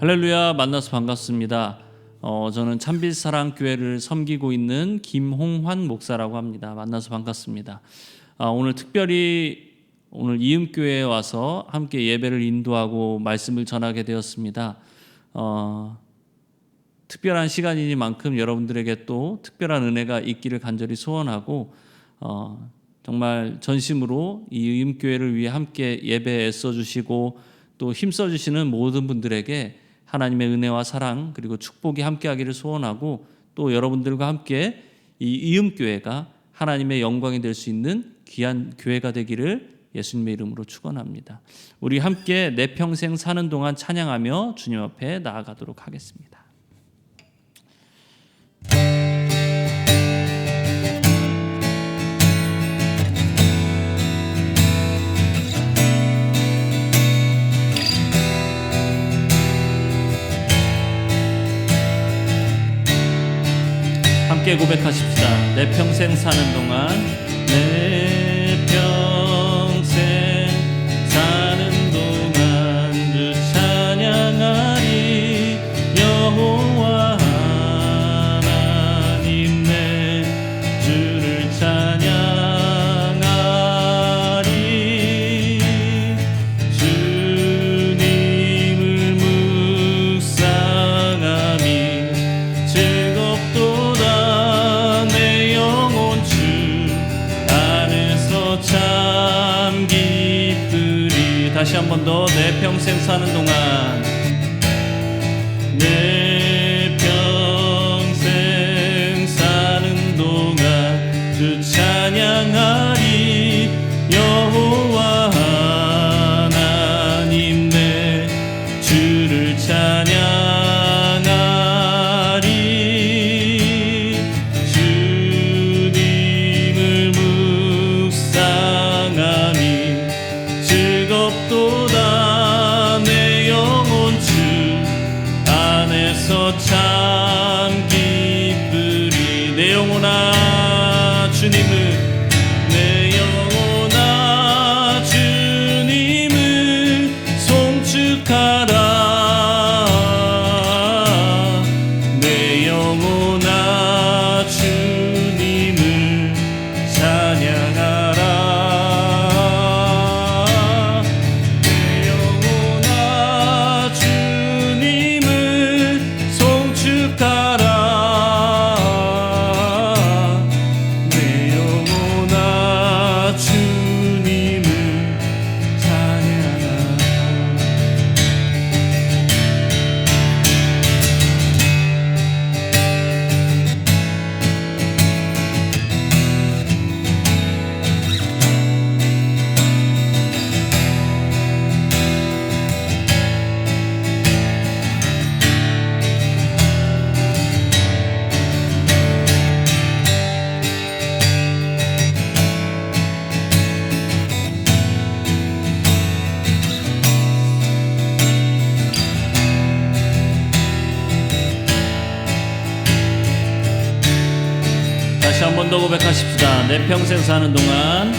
할렐루야, 만나서 반갑습니다. 저는 참빛사랑교회를 섬기고 있는 김홍환 목사라고 합니다. 만나서 반갑습니다. 오늘 특별히 오늘 이음교회에 와서 함께 예배를 인도하고 말씀을 전하게 되었습니다. 특별한 시간이니만큼 여러분들에게 또 특별한 은혜가 있기를 간절히 소원하고 정말 전심으로 이 이음교회를 위해 함께 예배에 애써주시고 또 힘써주시는 모든 분들에게 하나님의 은혜와 사랑 그리고 축복이 함께하기를 소원하고 또 여러분들과 함께 이 이음교회가 하나님의 영광이 될 수 있는 귀한 교회가 되기를 예수님의 이름으로 축원합니다. 우리 함께 내 평생 사는 동안 찬양하며 주님 앞에 나아가도록 하겠습니다. 함께 고백하십시다. 내 평생 사는 동안 내 평생 사는 동안 주 찬양하리 여호와 하나님 내 주를 찬양하리 주님을 묵상하니 즐겁도다 참 기쁘리. 다시 한 번 더 내 평생 사는 동안 내 평생 사는 동안 주 찬양하리 여호와 하나님 내 주를 찬양하리 주님을 즐겁도다 내 영혼 주 안에서 참 기쁘리. 내 영혼아 주님을 내 영혼아 주님을 송축하라 내 영혼아 주님을 찬양하라 다시 한 번 더 고백하십시다. 내 평생 사는 동안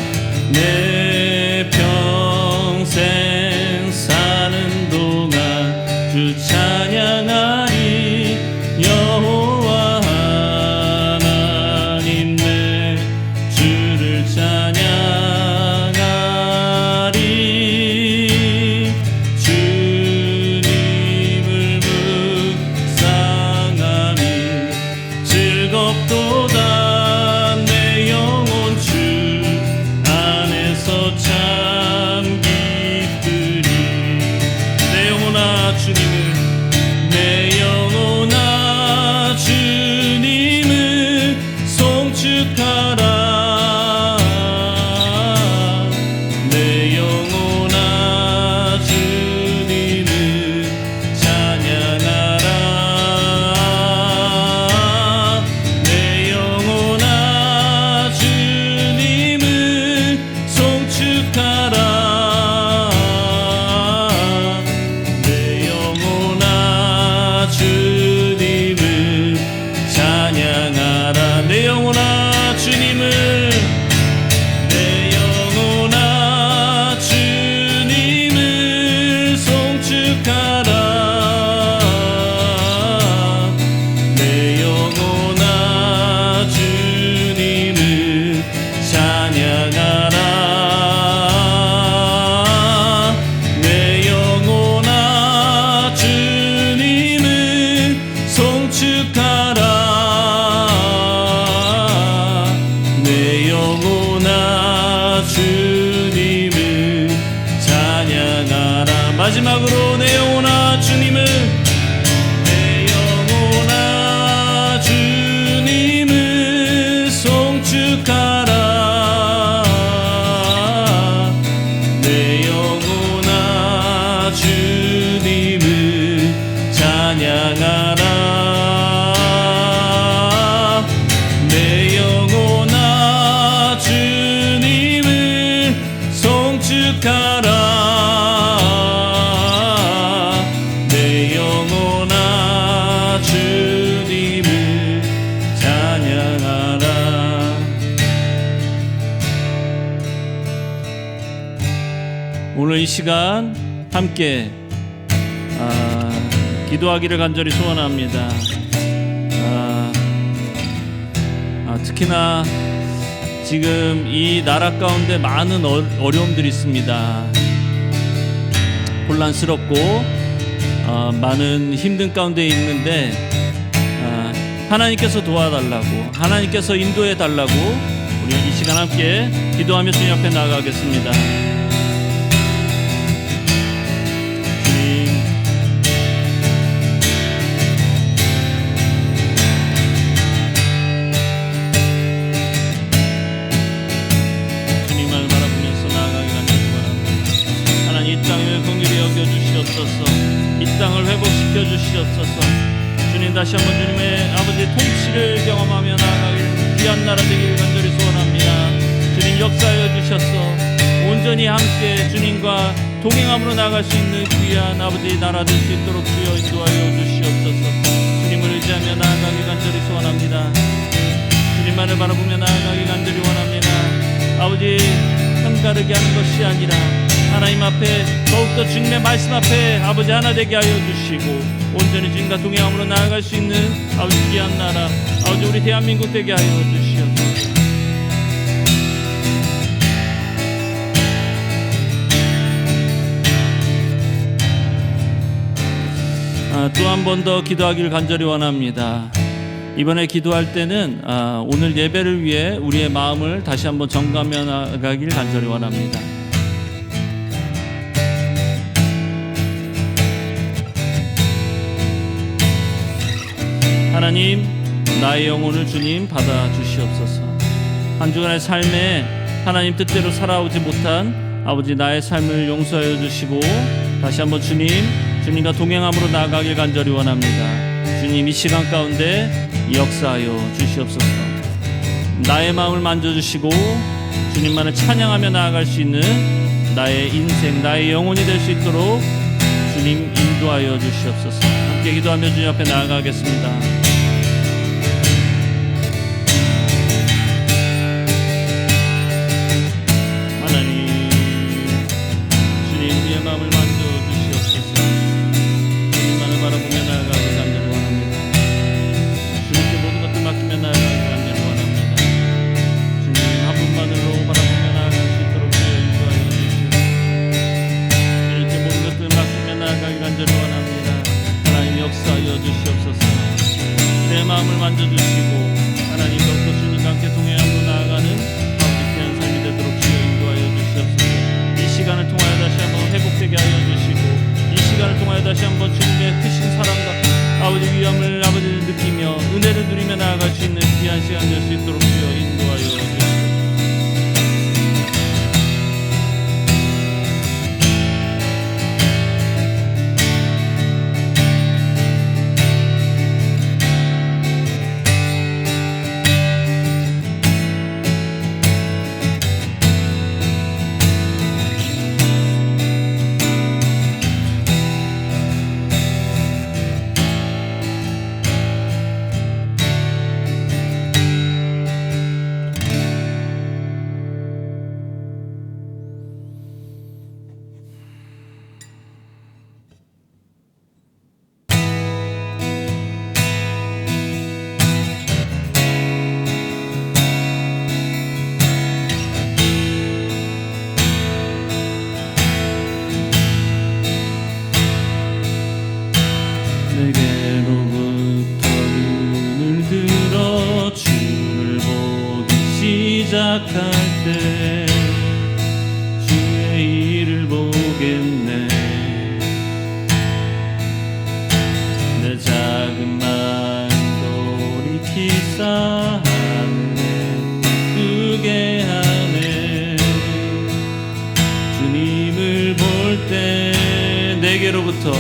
내 평생 사는 동안 주 찬양하리 여호와 하나님 내 주를 찬양하리 주님을 묵상하니 즐겁도다 참 기쁘리. 주님을 찬양하라. 마지막으로 내 영혼아 주님을, 내 영혼아 주님을 송축하라. 내 영혼아 주님을 찬양하라. 내 영혼아 주님을 송축하라. 내 영혼아 주님을 찬양하라. 오늘 이 시간 함께 기도하기를 간절히 소원합니다. 특히나 지금 이 나라 가운데 많은 어려움들이 있습니다. 혼란스럽고 많은 힘든 가운데 있는데 하나님께서 도와달라고, 하나님께서 인도해 달라고 우리 이 시간 함께 기도하며 주님 앞에 나아가겠습니다. 이 땅을 회복시켜 주시옵소서. 주님, 다시 한번 주님의 아버지 통치를 경험하며 나아가길 귀한 나라 되길 간절히 소원합니다. 주님, 역사하여 주셔서 온전히 함께 주님과 동행함으로 나아갈 수 있는 귀한 아버지 나라 될 수 있도록 주여 인도하여 주시옵소서. 주님을 의지하며 나아가길 간절히 소원합니다. 주님만을 바라보며 나아가길 간절히 원합니다. 아버지, 편가르게 하는 것이 아니라 하나님 앞에 더욱더 주님의 말씀 앞에 아버지 하나 되게 하여 주시고 온전히 주님과 동행함으로 나아갈 수 있는 아버지 귀한 나라, 아버지 우리 대한민국 되게 하여 주시옵소서. 또 한 번 더 기도하기를 간절히 원합니다. 이번에 기도할 때는 오늘 예배를 위해 우리의 마음을 다시 한번 점검해 나가길 간절히 원합니다. 하나님, 나의 영혼을 주님 받아 주시옵소서. 한 주간의 삶에 하나님 뜻대로 살아오지 못한 아버지 나의 삶을 용서하여 주시고 다시 한번 주님과 동행함으로 나아가길 간절히 원합니다. 주님, 이 시간 가운데 역사하여 주시옵소서. 나의 마음을 만져주시고 주님만을 찬양하며 나아갈 수 있는 나의 인생, 나의 영혼이 될 수 있도록 주님 인도하여 주시옵소서. 함께 기도하며 주님 앞에 나아가겠습니다. 역사하여 주시옵소서. 내게로부터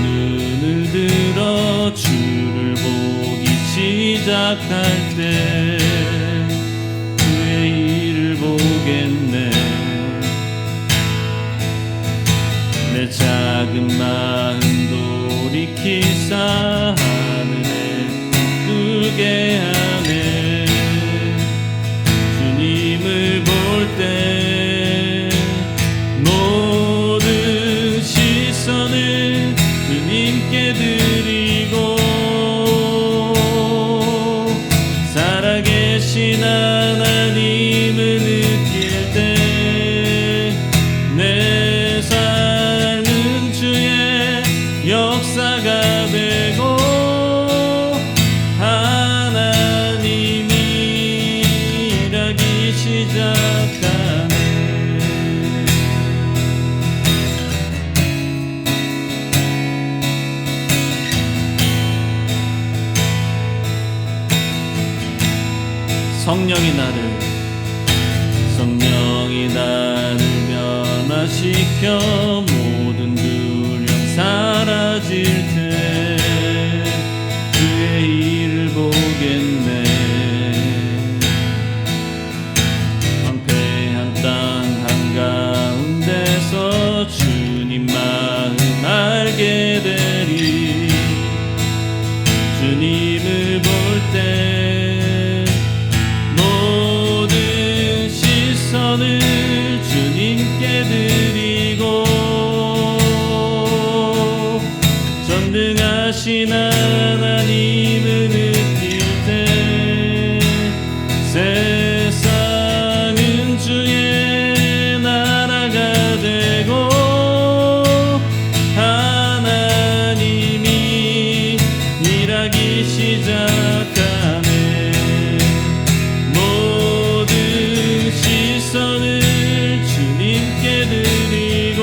눈을 들어 주를 보기 시작할 때 그의 일을 보겠네. 내 작은 마음 돌이키사 하늘에 꿈꾸게 하네. 주님을 볼 때 모든 시선을 주님께 드리고 살아계신 하나님을 느낄 때 내 삶은 주의 역사가 되고 하나님이 일하기 시작하네. 성령이 나를 변화시켜 모든 두려움 사라질 때 그의 일을 보겠네. 황폐한 땅 한가운데서 주님 마음 알게 되리. 주님을 볼 때 주님께 드리고 전능하신 하나님을 느낄 때 세상은 주의 나라가 되고 하나님이 일하기 시작하네. 시선을 주님께 드리고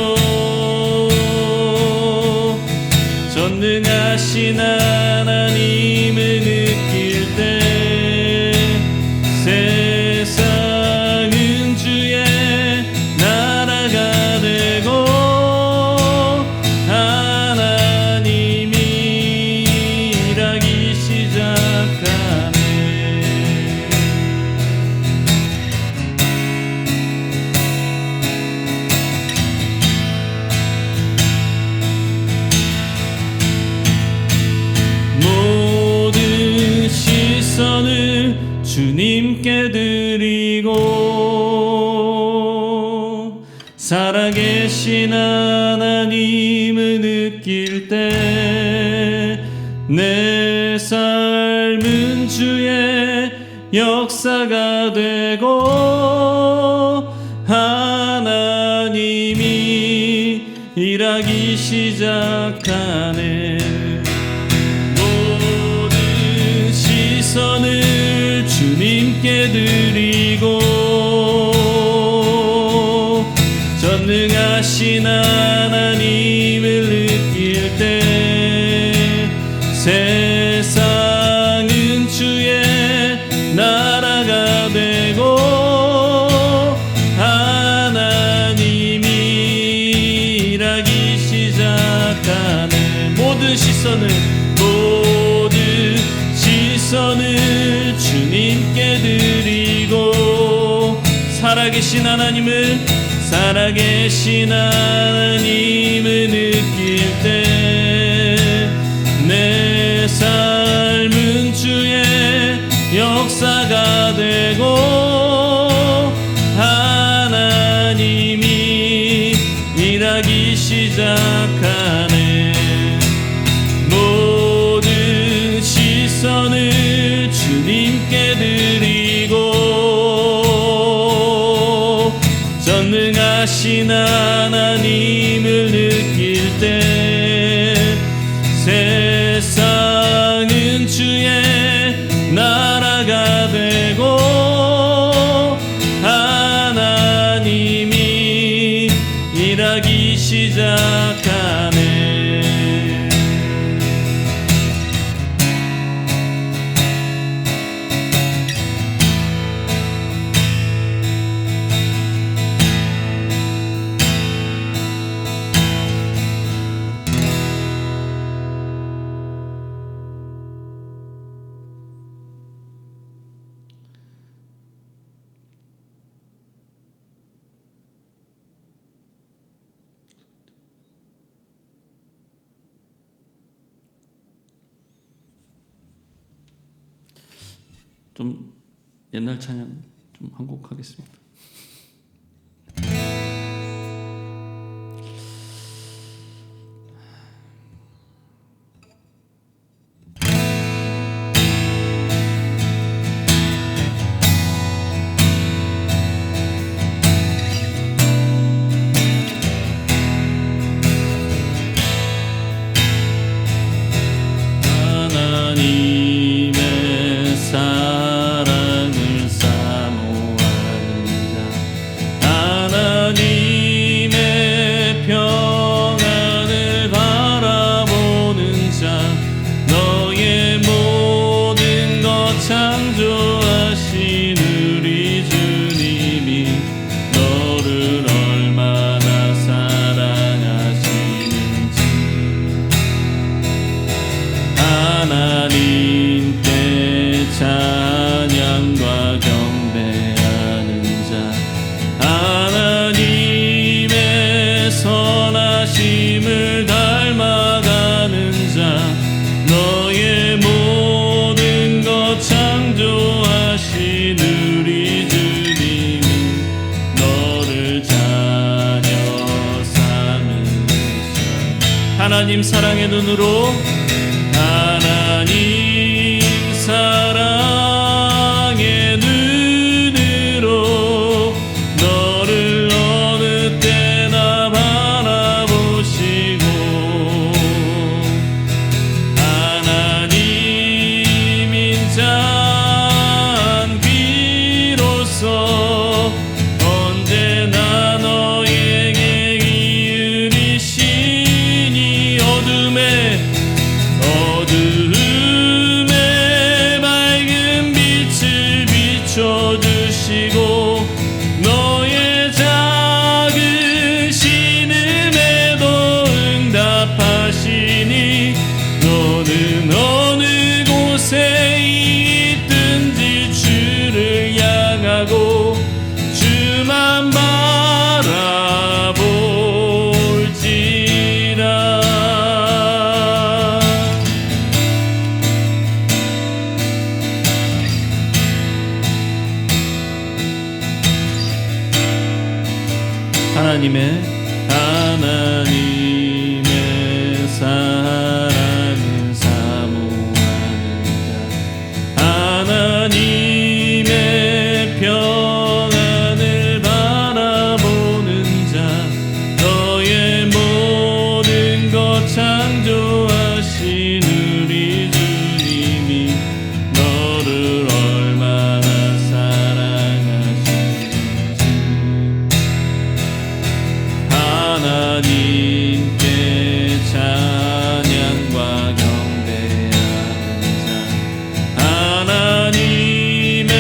전능하신 하나님을 느낄 때 세상은 주의 나라가 되고 하나님이 일하기 시작하네. 시선을 주님께 드리고 살아계신 하나님을 느낄 때 내 삶은 주의 역사가 되고 하나님이 일하기 시작하네. 시선을 주님께 드리고 전능하신 하나님을 느낄 때 세상은 주의 나라가 되고 하나님이 일하기 시작하네. 모든 시선을 주님께 드리고 살아계신 하나님을 느낄 때 내 삶은 주의 역사가 되고 하나님이 일하기 시작하네. 모든 시선을 주님께 드리고 전능하신 하나님을 느낄 때 세상은 주의 나라가 되고 하나님이 일하기 시작하네. 좀 옛날 찬양 좀 한 곡 하겠습니다. 하나님의 사랑을 사모하는 자, 하나님의 평안을 바라보는 자, 너의 모든 것 창조하신 우리 주님이 너를 얼마나 사랑하시는지 하나님께 찬양과 경배하는 자, 하나님의 선하심을 닮아가는 자, 너의 모든 것 창조하신 우리 주님이 너를 자녀 삼으시오. 하나님 사랑의 눈으로, 하나님 사랑의 눈으로 너를 어느 때나 바라보시고, 하나님 인자한 귀로서 언제나 너에게 기울이시니 어둠에 맑은 빛을 비춰주시고, 너의 작은 신음에도 응답하시니 너는 어느 곳에 있든지 주를 향하고 주만 바라볼지라. 하나님의 사랑을 사모하는 자, 하나님의 평안을 바라보는 자, 너의 모든 것 창조하신 우리 주님이 너를 얼마나 사랑하시는지 하나님께 찬양과 경배하는 자, 하나님의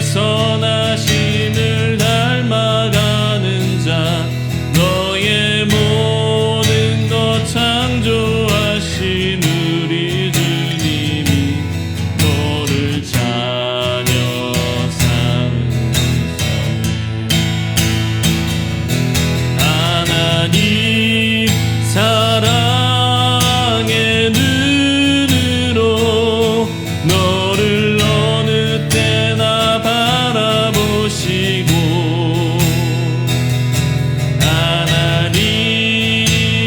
선하심을 닮아가는 자, 너의 모든 것 창조하신 우리 주님이 너를 자녀 삼으시오. 하나님 사랑의 눈으로 너를 어느 때나 바라보시고, 하나님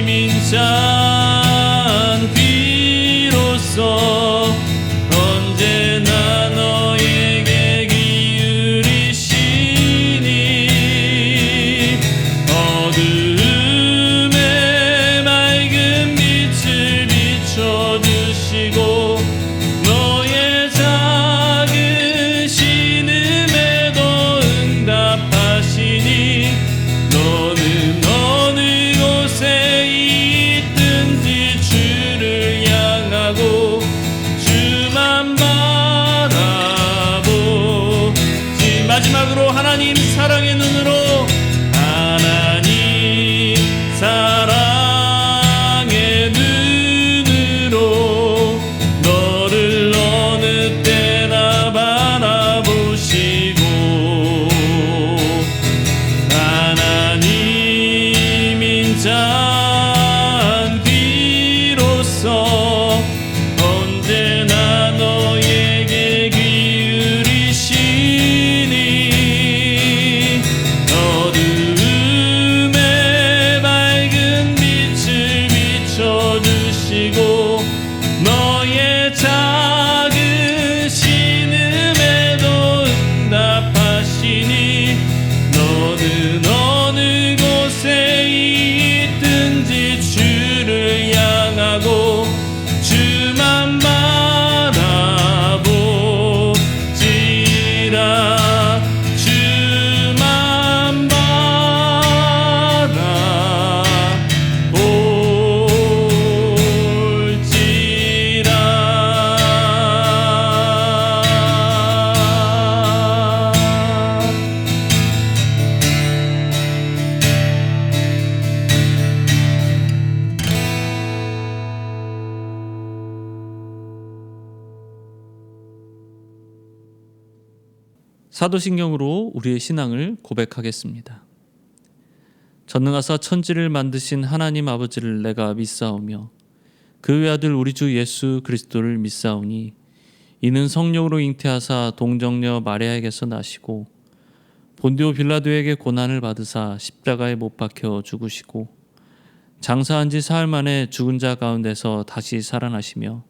인자한 귀로서 언제나 너에게 기울이시니 어둠에 맑은 빛을 비춰주시고, 너의 작은 신음에도 응답하시니 너는 어느 곳에 있든지 주를 향하고 주만 바라보지. 마지막으로 하나님 사랑의 눈으로, 하나님 사랑의 눈으로 너를 어느 때나 바라보시고, 하나님 인자한 귀로서 언제나 너에게 기울이시니 주만 사도신경으로 우리의 신앙을 고백하겠습니다. 전능하사 천지를 만드신 하나님 아버지를 내가 믿사오며 그 외아들 우리 주 예수 그리스도를 믿사오니 이는 성령으로 잉태하사 동정녀 마리아에게서 나시고 본디오 빌라도에게 고난을 받으사 십자가에 못 박혀 죽으시고 장사한 지 사흘 만에 죽은 자 가운데서 다시 살아나시며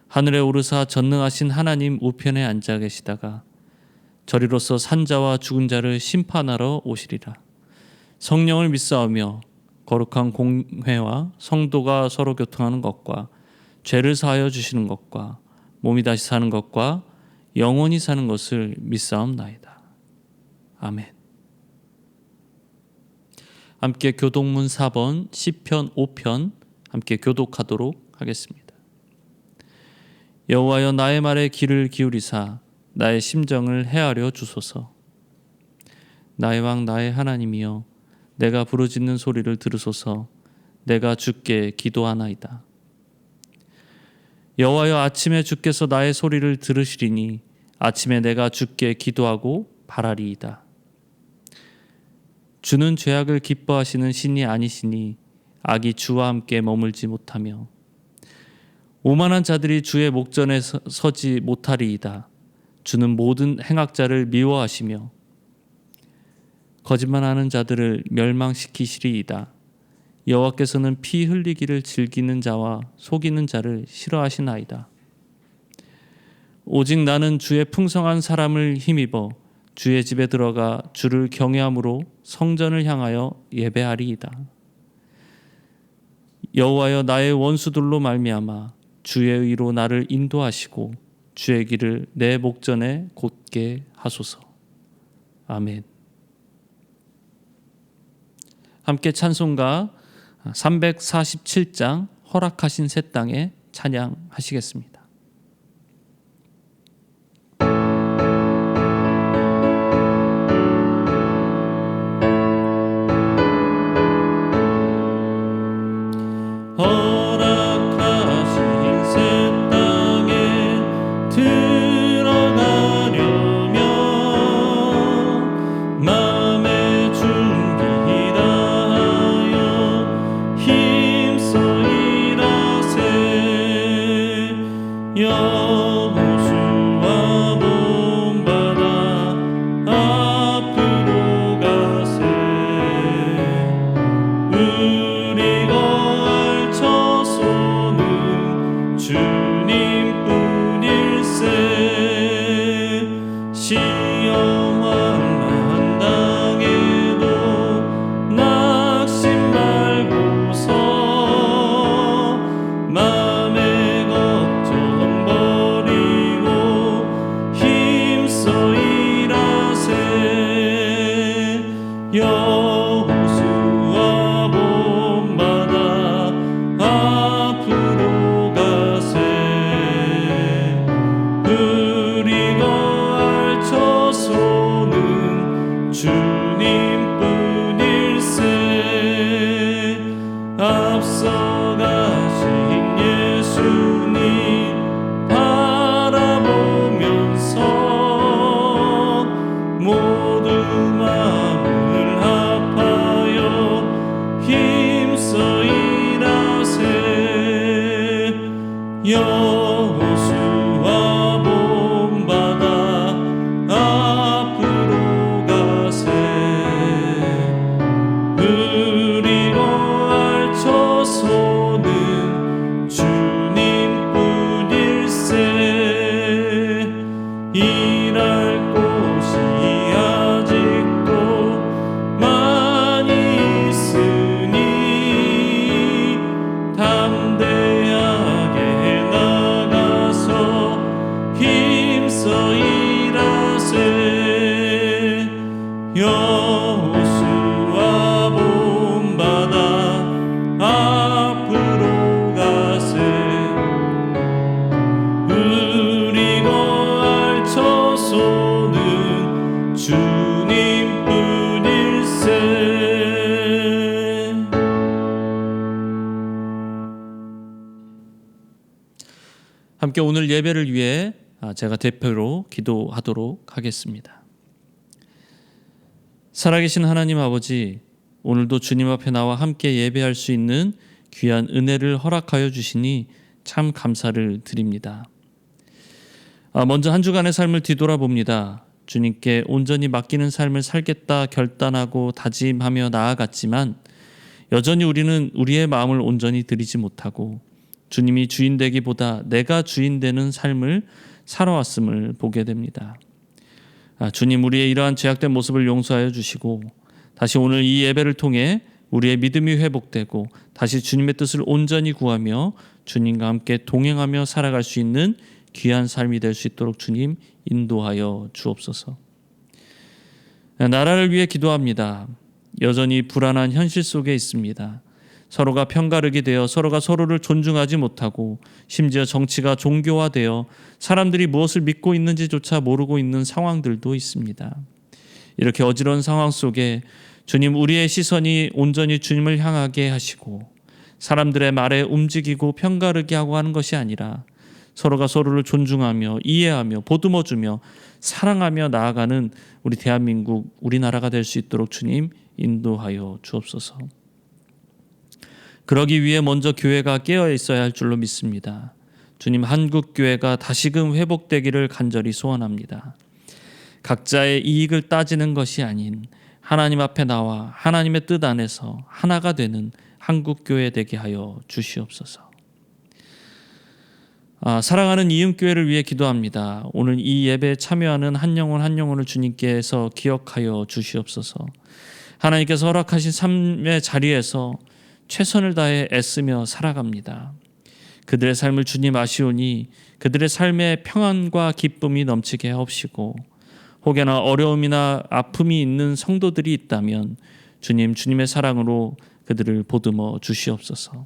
하늘에 오르사 전능하신 하나님 우편에 앉아 계시다가 저리로서 산자와 죽은 자를 심판하러 오시리라. 성령을 믿사오며 거룩한 공회와 성도가 서로 교통하는 것과 죄를 사하여 주시는 것과 몸이 다시 사는 것과 영원히 사는 것을 믿사옵나이다. 아멘. 함께 교독문 4번 시편 5편 함께 교독하도록 하겠습니다. 여호와여 나의 말에 귀를 기울이사 나의 심정을 헤아려 주소서. 나의 왕 나의 하나님이여 내가 부르짖는 소리를 들으소서. 내가 주께 기도하나이다. 여호와여 아침에 주께서 나의 소리를 들으시리니 아침에 내가 주께 기도하고 바라리이다. 주는 죄악을 기뻐하시는 신이 아니시니 악이 주와 함께 머물지 못하며 오만한 자들이 주의 목전에 서지 못하리이다. 주는 모든 행악자를 미워하시며 거짓말하는 자들을 멸망시키시리이다. 여호와께서는 피 흘리기를 즐기는 자와 속이는 자를 싫어하시나이다. 오직 나는 주의 풍성한 사람을 힘입어 주의 집에 들어가 주를 경외함으로 성전을 향하여 예배하리이다. 여호와여 나의 원수들로 말미암아 주의 의로 나를 인도하시고 주의 길을 내 목전에 곧게 하소서. 아멘. 함께 찬송가 347장 허락하신 새 땅에 찬양하시겠습니다. 모두 마음을 여호수아 본받아 앞으로 가세. 우리 거할 처소는 주님뿐일세. 함께 오늘 예배를 위해 제가 대표로 기도하도록 하겠습니다. 살아계신 하나님 아버지, 오늘도 주님 앞에 나와 함께 예배할 수 있는 귀한 은혜를 허락하여 주시니 참 감사를 드립니다. 먼저 한 주간의 삶을 뒤돌아봅니다. 주님께 온전히 맡기는 삶을 살겠다 결단하고 다짐하며 나아갔지만 여전히 우리는 우리의 마음을 온전히 드리지 못하고 주님이 주인 되기보다 내가 주인 되는 삶을 살아왔음을 보게 됩니다. 주님, 우리의 이러한 죄악된 모습을 용서하여 주시고 다시 오늘 이 예배를 통해 우리의 믿음이 회복되고 다시 주님의 뜻을 온전히 구하며 주님과 함께 동행하며 살아갈 수 있는 귀한 삶이 될 수 있도록 주님 인도하여 주옵소서. 나라를 위해 기도합니다. 여전히 불안한 현실 속에 있습니다. 서로가 편가르게 되어 서로가 서로를 존중하지 못하고 심지어 정치가 종교화되어 사람들이 무엇을 믿고 있는지조차 모르고 있는 상황들도 있습니다. 이렇게 어지러운 상황 속에 주님, 우리의 시선이 온전히 주님을 향하게 하시고 사람들의 말에 움직이고 편가르게 하고 하는 것이 아니라 서로가 서로를 존중하며 이해하며 보듬어주며 사랑하며 나아가는 우리 대한민국, 우리나라가 될 수 있도록 주님 인도하여 주옵소서. 그러기 위해 먼저 교회가 깨어 있어야 할 줄로 믿습니다. 주님, 한국 교회가 다시금 회복되기를 간절히 소원합니다. 각자의 이익을 따지는 것이 아닌 하나님 앞에 나와 하나님의 뜻 안에서 하나가 되는 한국 교회 되게 하여 주시옵소서. 사랑하는 이음교회를 위해 기도합니다. 오늘 이 예배에 참여하는 한 영혼 한 영혼을 주님께서 기억하여 주시옵소서. 하나님께서 허락하신 삶의 자리에서 최선을 다해 애쓰며 살아갑니다. 그들의 삶을 주님 아시오니 그들의 삶에 평안과 기쁨이 넘치게 하옵시고 혹여나 어려움이나 아픔이 있는 성도들이 있다면 주님, 주님의 사랑으로 그들을 보듬어 주시옵소서.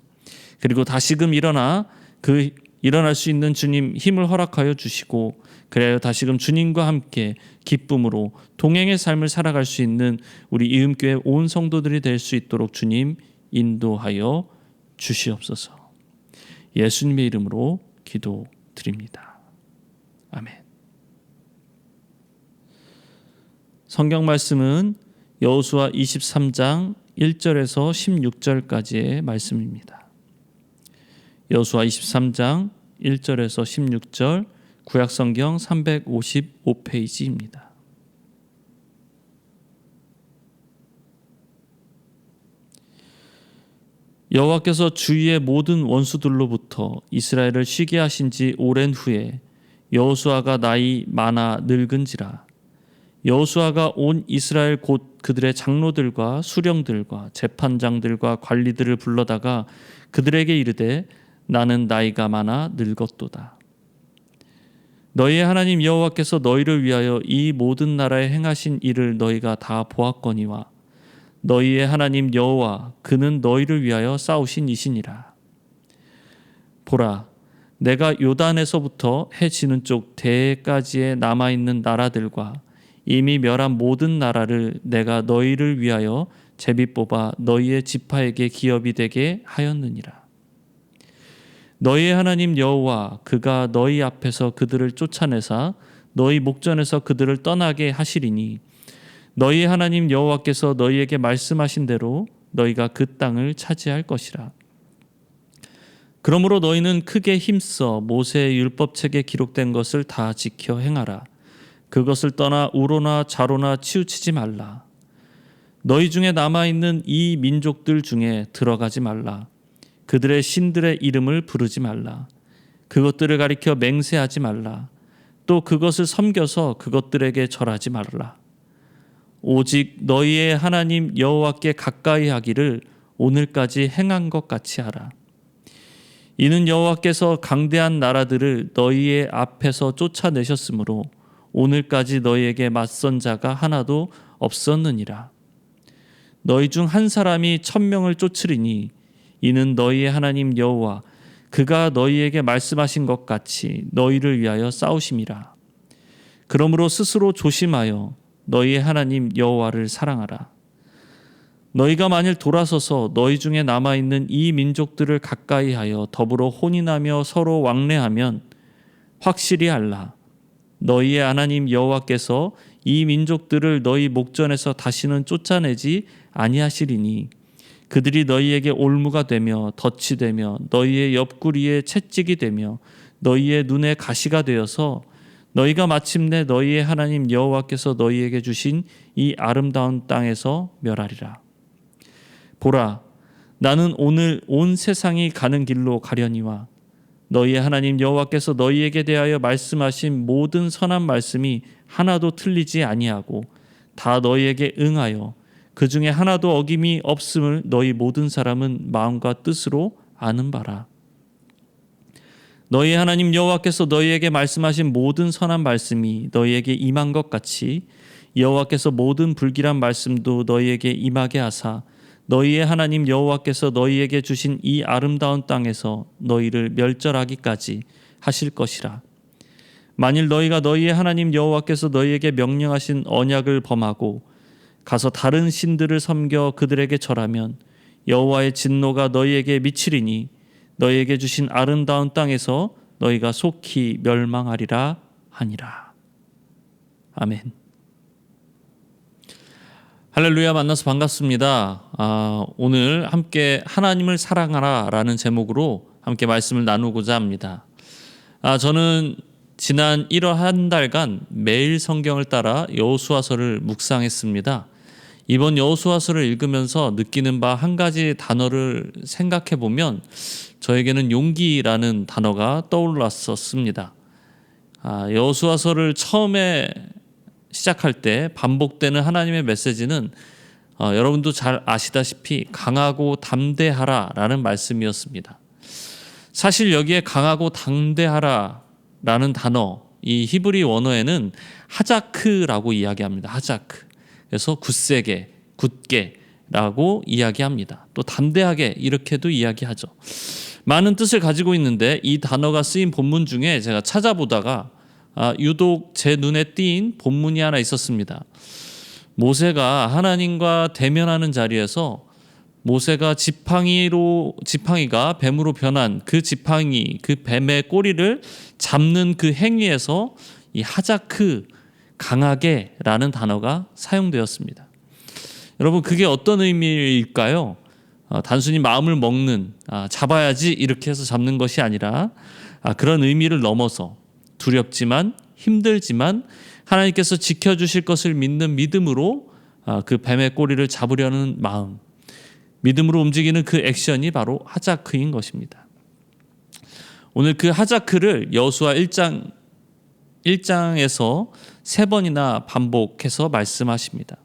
그리고 다시금 일어날 수 있는 주님 힘을 허락하여 주시고 그래야 다시금 주님과 함께 기쁨으로 동행의 삶을 살아갈 수 있는 우리 이음교회 온 성도들이 될 수 있도록 주님 인도하여 주시옵소서. 예수님의 이름으로 기도드립니다. 아멘. 성경 말씀은 여호수아 23장 1절에서 16절까지의 말씀입니다. 여호수아 23장 1절에서 16절, 구약성경 355페이지입니다. 여호와께서 주위의 모든 원수들로부터 이스라엘을 쉬게 하신 지 오랜 후에 여호수아가 나이 많아 늙은지라. 여호수아가 온 이스라엘 곧 그들의 장로들과 수령들과 재판장들과 관리들을 불러다가 그들에게 이르되 나는 나이가 많아 늙었도다. 너희의 하나님 여호와께서 너희를 위하여 이 모든 나라에 행하신 일을 너희가 다 보았거니와 너희의 하나님 여호와 그는 너희를 위하여 싸우신 이시니라. 보라, 내가 요단에서부터 해 지는 쪽 대해까지에 남아있는 나라들과 이미 멸한 모든 나라를 내가 너희를 위하여 제비 뽑아 너희의 지파에게 기업이 되게 하였느니라. 너희의 하나님 여호와 그가 너희 앞에서 그들을 쫓아내사 너희 목전에서 그들을 떠나게 하시리니 너희 하나님 여호와께서 너희에게 말씀하신 대로 너희가 그 땅을 차지할 것이라. 그러므로 너희는 크게 힘써 모세의 율법책에 기록된 것을 다 지켜 행하라. 그것을 떠나 우로나 좌로나 치우치지 말라. 너희 중에 남아있는 이 민족들 중에 들어가지 말라. 그들의 신들의 이름을 부르지 말라. 그것들을 가리켜 맹세하지 말라. 또 그것을 섬겨서 그것들에게 절하지 말라. 오직 너희의 하나님 여호와께 가까이 하기를 오늘까지 행한 것 같이 하라. 이는 여호와께서 강대한 나라들을 너희의 앞에서 쫓아내셨으므로 오늘까지 너희에게 맞선 자가 하나도 없었느니라. 너희 중 한 사람이 1000명을 쫓으리니 이는 너희의 하나님 여호와 그가 너희에게 말씀하신 것 같이 너희를 위하여 싸우심이라. 그러므로 스스로 조심하여 너희의 하나님 여호와를 사랑하라. 너희가 만일 돌아서서 너희 중에 남아있는 이 민족들을 가까이하여 더불어 혼인하며 서로 왕래하면 확실히 알라. 너희의 하나님 여호와께서 이 민족들을 너희 목전에서 다시는 쫓아내지 아니하시리니 그들이 너희에게 올무가 되며 덫이 되며 너희의 옆구리에 채찍이 되며 너희의 눈에 가시가 되어서 너희가 마침내 너희의 하나님 여호와께서 너희에게 주신 이 아름다운 땅에서 멸하리라. 보라, 나는 오늘 온 세상이 가는 길로 가려니와 너희의 하나님 여호와께서 너희에게 대하여 말씀하신 모든 선한 말씀이 하나도 틀리지 아니하고 다 너희에게 응하여 그 중에 하나도 어김이 없음을 너희 모든 사람은 마음과 뜻으로 아는 바라. 너희 하나님 여호와께서 너희에게 말씀하신 모든 선한 말씀이 너희에게 임한 것 같이 여호와께서 모든 불길한 말씀도 너희에게 임하게 하사 너희의 하나님 여호와께서 너희에게 주신 이 아름다운 땅에서 너희를 멸절하기까지 하실 것이라. 만일 너희가 너희의 하나님 여호와께서 너희에게 명령하신 언약을 범하고 가서 다른 신들을 섬겨 그들에게 절하면 여호와의 진노가 너희에게 미치리니 너희에게 주신 아름다운 땅에서 너희가 속히 멸망하리라 하니라. 아멘. 할렐루야, 만나서 반갑습니다. 오늘 함께 하나님을 사랑하라 라는 제목으로 함께 말씀을 나누고자 합니다. 저는 지난 1월 한 달간 매일 성경을 따라 여호수아서를 묵상했습니다. 이번 여호수아서를 읽으면서 느끼는 바 한 가지 단어를 생각해 보면 저에게는 용기라는 단어가 떠올랐었습니다. 여호수아서를 처음에 시작할 때 반복되는 하나님의 메시지는 여러분도 잘 아시다시피 강하고 담대하라 라는 말씀이었습니다. 사실 여기에 강하고 담대하라 라는 단어, 이 히브리 원어에는 하자크라고 이야기합니다. 하자크. 그래서 굳세게, 굳게 라고 이야기합니다. 또 담대하게 이렇게도 이야기하죠. 많은 뜻을 가지고 있는데 이 단어가 쓰인 본문 중에 제가 찾아보다가 유독 제 눈에 띈 본문이 하나 있었습니다. 모세가 하나님과 대면하는 자리에서 모세가 지팡이가 뱀으로 변한 그 지팡이, 그 뱀의 꼬리를 잡는 그 행위에서 이 하자크, 강하게라는 단어가 사용되었습니다. 여러분, 그게 어떤 의미일까요? 단순히 마음을 먹는, 잡아야지 이렇게 해서 잡는 것이 아니라 그런 의미를 넘어서 두렵지만 힘들지만 하나님께서 지켜주실 것을 믿는 믿음으로 그 뱀의 꼬리를 잡으려는 마음, 믿음으로 움직이는 그 액션이 바로 하자크인 것입니다. 오늘 그 하자크를 여호수아 1장에서 3번이나 반복해서 말씀하십니다.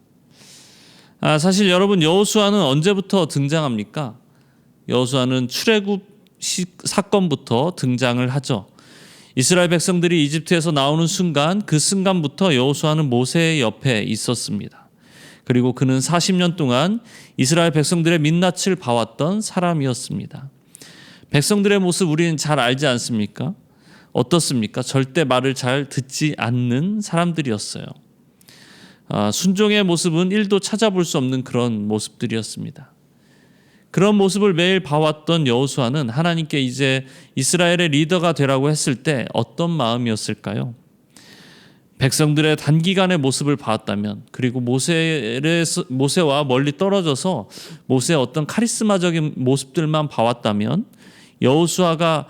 사실 여러분, 여호수아는 언제부터 등장합니까? 여호수아는 출애굽 사건부터 등장을 하죠. 이스라엘 백성들이 이집트에서 나오는 순간, 그 순간부터 여호수아는 모세의 옆에 있었습니다. 그리고 그는 40년 동안 이스라엘 백성들의 민낯을 봐왔던 사람이었습니다. 백성들의 모습 우리는 잘 알지 않습니까? 어떻습니까? 절대 말을 잘 듣지 않는 사람들이었어요. 순종의 모습은 1도 찾아볼 수 없는 그런 모습들이었습니다. 그런 모습을 매일 봐왔던 여호수아는 하나님께 이제 이스라엘의 리더가 되라고 했을 때 어떤 마음이었을까요? 백성들의 단기간의 모습을 봤다면, 그리고 모세와 멀리 떨어져서 모세의 어떤 카리스마적인 모습들만 봐왔다면 여호수아가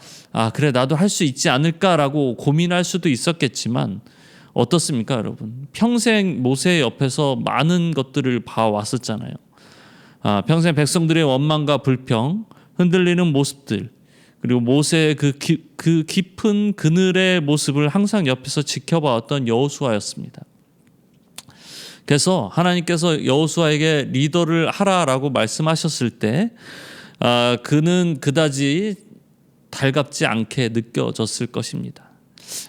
그래 나도 할 수 있지 않을까라고 고민할 수도 있었겠지만, 어떻습니까 여러분? 평생 모세의 옆에서 많은 것들을 봐왔었잖아요. 평생 백성들의 원망과 불평, 흔들리는 모습들, 그리고 모세의 그 깊은 그늘의 모습을 항상 옆에서 지켜봐왔던 여호수아였습니다. 그래서 하나님께서 여호수아에게 리더를 하라라고 말씀하셨을 때 그는 그다지 달갑지 않게 느껴졌을 것입니다.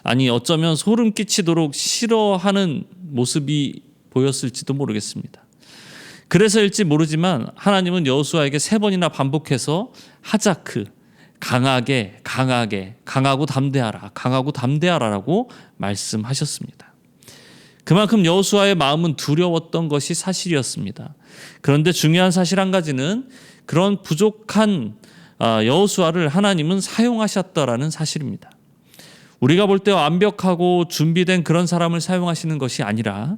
아니, 어쩌면 소름 끼치도록 싫어하는 모습이 보였을지도 모르겠습니다. 그래서일지 모르지만 하나님은 여호수아에게 3번이나 반복해서 하자크, 강하게, 강하고 담대하라라고 말씀하셨습니다. 그만큼 여호수아의 마음은 두려웠던 것이 사실이었습니다. 그런데 중요한 사실 한 가지는 그런 부족한 여호수아를 하나님은 사용하셨다라는 사실입니다. 우리가 볼 때 완벽하고 준비된 그런 사람을 사용하시는 것이 아니라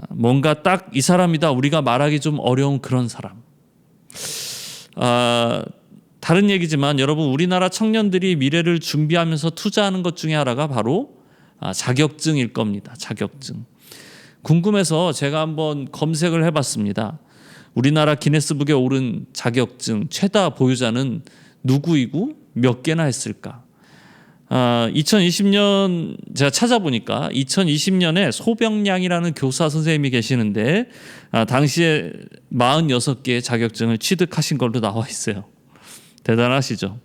뭔가 딱 이 사람이다 우리가 말하기 좀 어려운 그런 사람. 다른 얘기지만 여러분, 우리나라 청년들이 미래를 준비하면서 투자하는 것 중에 하나가 바로 자격증일 겁니다. 자격증. 궁금해서 제가 한번 검색을 해봤습니다. 우리나라 기네스북에 오른 자격증 최다 보유자는 누구이고 몇 개나 했을까? 2020년 제가 찾아보니까 2020년에 소병량이라는 교사 선생님이 계시는데 당시에 46개의 자격증을 취득하신 걸로 나와 있어요. 대단하시죠?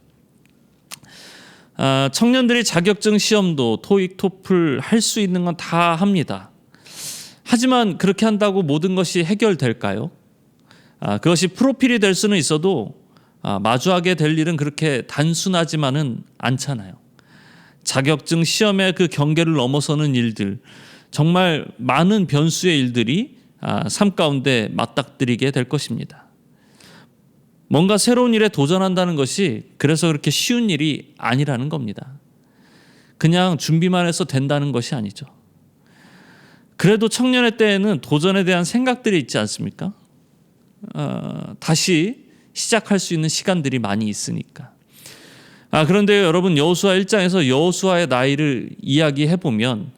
청년들이 자격증 시험도 토익, 토플 할 수 있는 건 다 합니다. 하지만 그렇게 한다고 모든 것이 해결될까요? 그것이 프로필이 될 수는 있어도 마주하게 될 일은 그렇게 단순하지만은 않잖아요. 자격증 시험의 그 경계를 넘어서는 일들, 정말 많은 변수의 일들이 삶 가운데 맞닥뜨리게 될 것입니다. 뭔가 새로운 일에 도전한다는 것이 그래서 그렇게 쉬운 일이 아니라는 겁니다. 그냥 준비만 해서 된다는 것이 아니죠. 그래도 청년의 때에는 도전에 대한 생각들이 있지 않습니까? 다시 시작할 수 있는 시간들이 많이 있으니까. 그런데 여러분, 여호수아 1장에서 여호수아의 나이를 이야기해 보면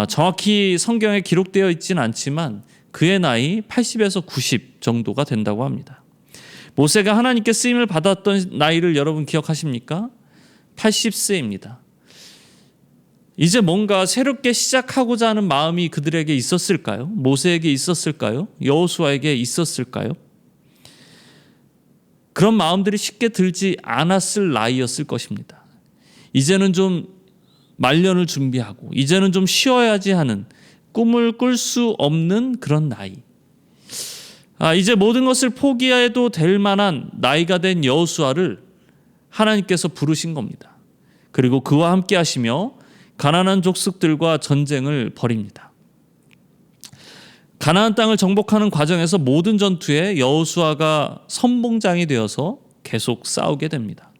정확히 성경에 기록되어 있지는 않지만 그의 나이 80에서 90 정도가 된다고 합니다. 모세가 하나님께 쓰임을 받았던 나이를 여러분 기억하십니까? 80세입니다. 이제 뭔가 새롭게 시작하고자 하는 마음이 그들에게 있었을까요? 모세에게 있었을까요? 여호수아에게 있었을까요? 그런 마음들이 쉽게 들지 않았을 나이였을 것입니다. 이제는 좀 말년을 준비하고 이제는 좀 쉬어야지 하는, 꿈을 꿀 수 없는 그런 나이. 이제 모든 것을 포기해도 될 만한 나이가 된 여호수아를 하나님께서 부르신 겁니다. 그리고 그와 함께 하시며 가나안 족속들과 전쟁을 벌입니다. 가나안 땅을 정복하는 과정에서 모든 전투에 여호수아가 선봉장이 되어서 계속 싸우게 됩니다.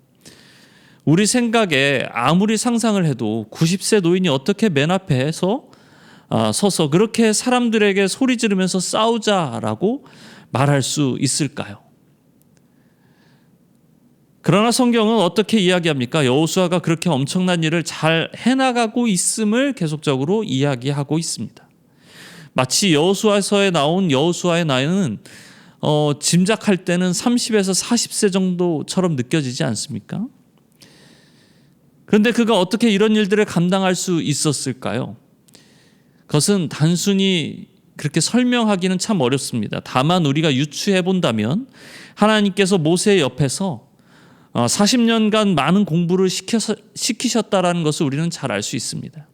우리 생각에 아무리 상상을 해도 90세 노인이 어떻게 맨 앞에 서서 그렇게 사람들에게 소리 지르면서 싸우자라고 말할 수 있을까요? 그러나 성경은 어떻게 이야기합니까? 여호수아가 그렇게 엄청난 일을 잘 해나가고 있음을 계속적으로 이야기하고 있습니다. 마치 여호수아서에 나온 여호수아의 나이는 짐작할 때는 30에서 40세 정도처럼 느껴지지 않습니까? 그런데 그가 어떻게 이런 일들을 감당할 수 있었을까요? 그것은 단순히 그렇게 설명하기는 참 어렵습니다. 다만 우리가 유추해 본다면 하나님께서 모세의 옆에서 40년간 많은 공부를 시키셨다라는 것을 우리는 잘 알 수 있습니다.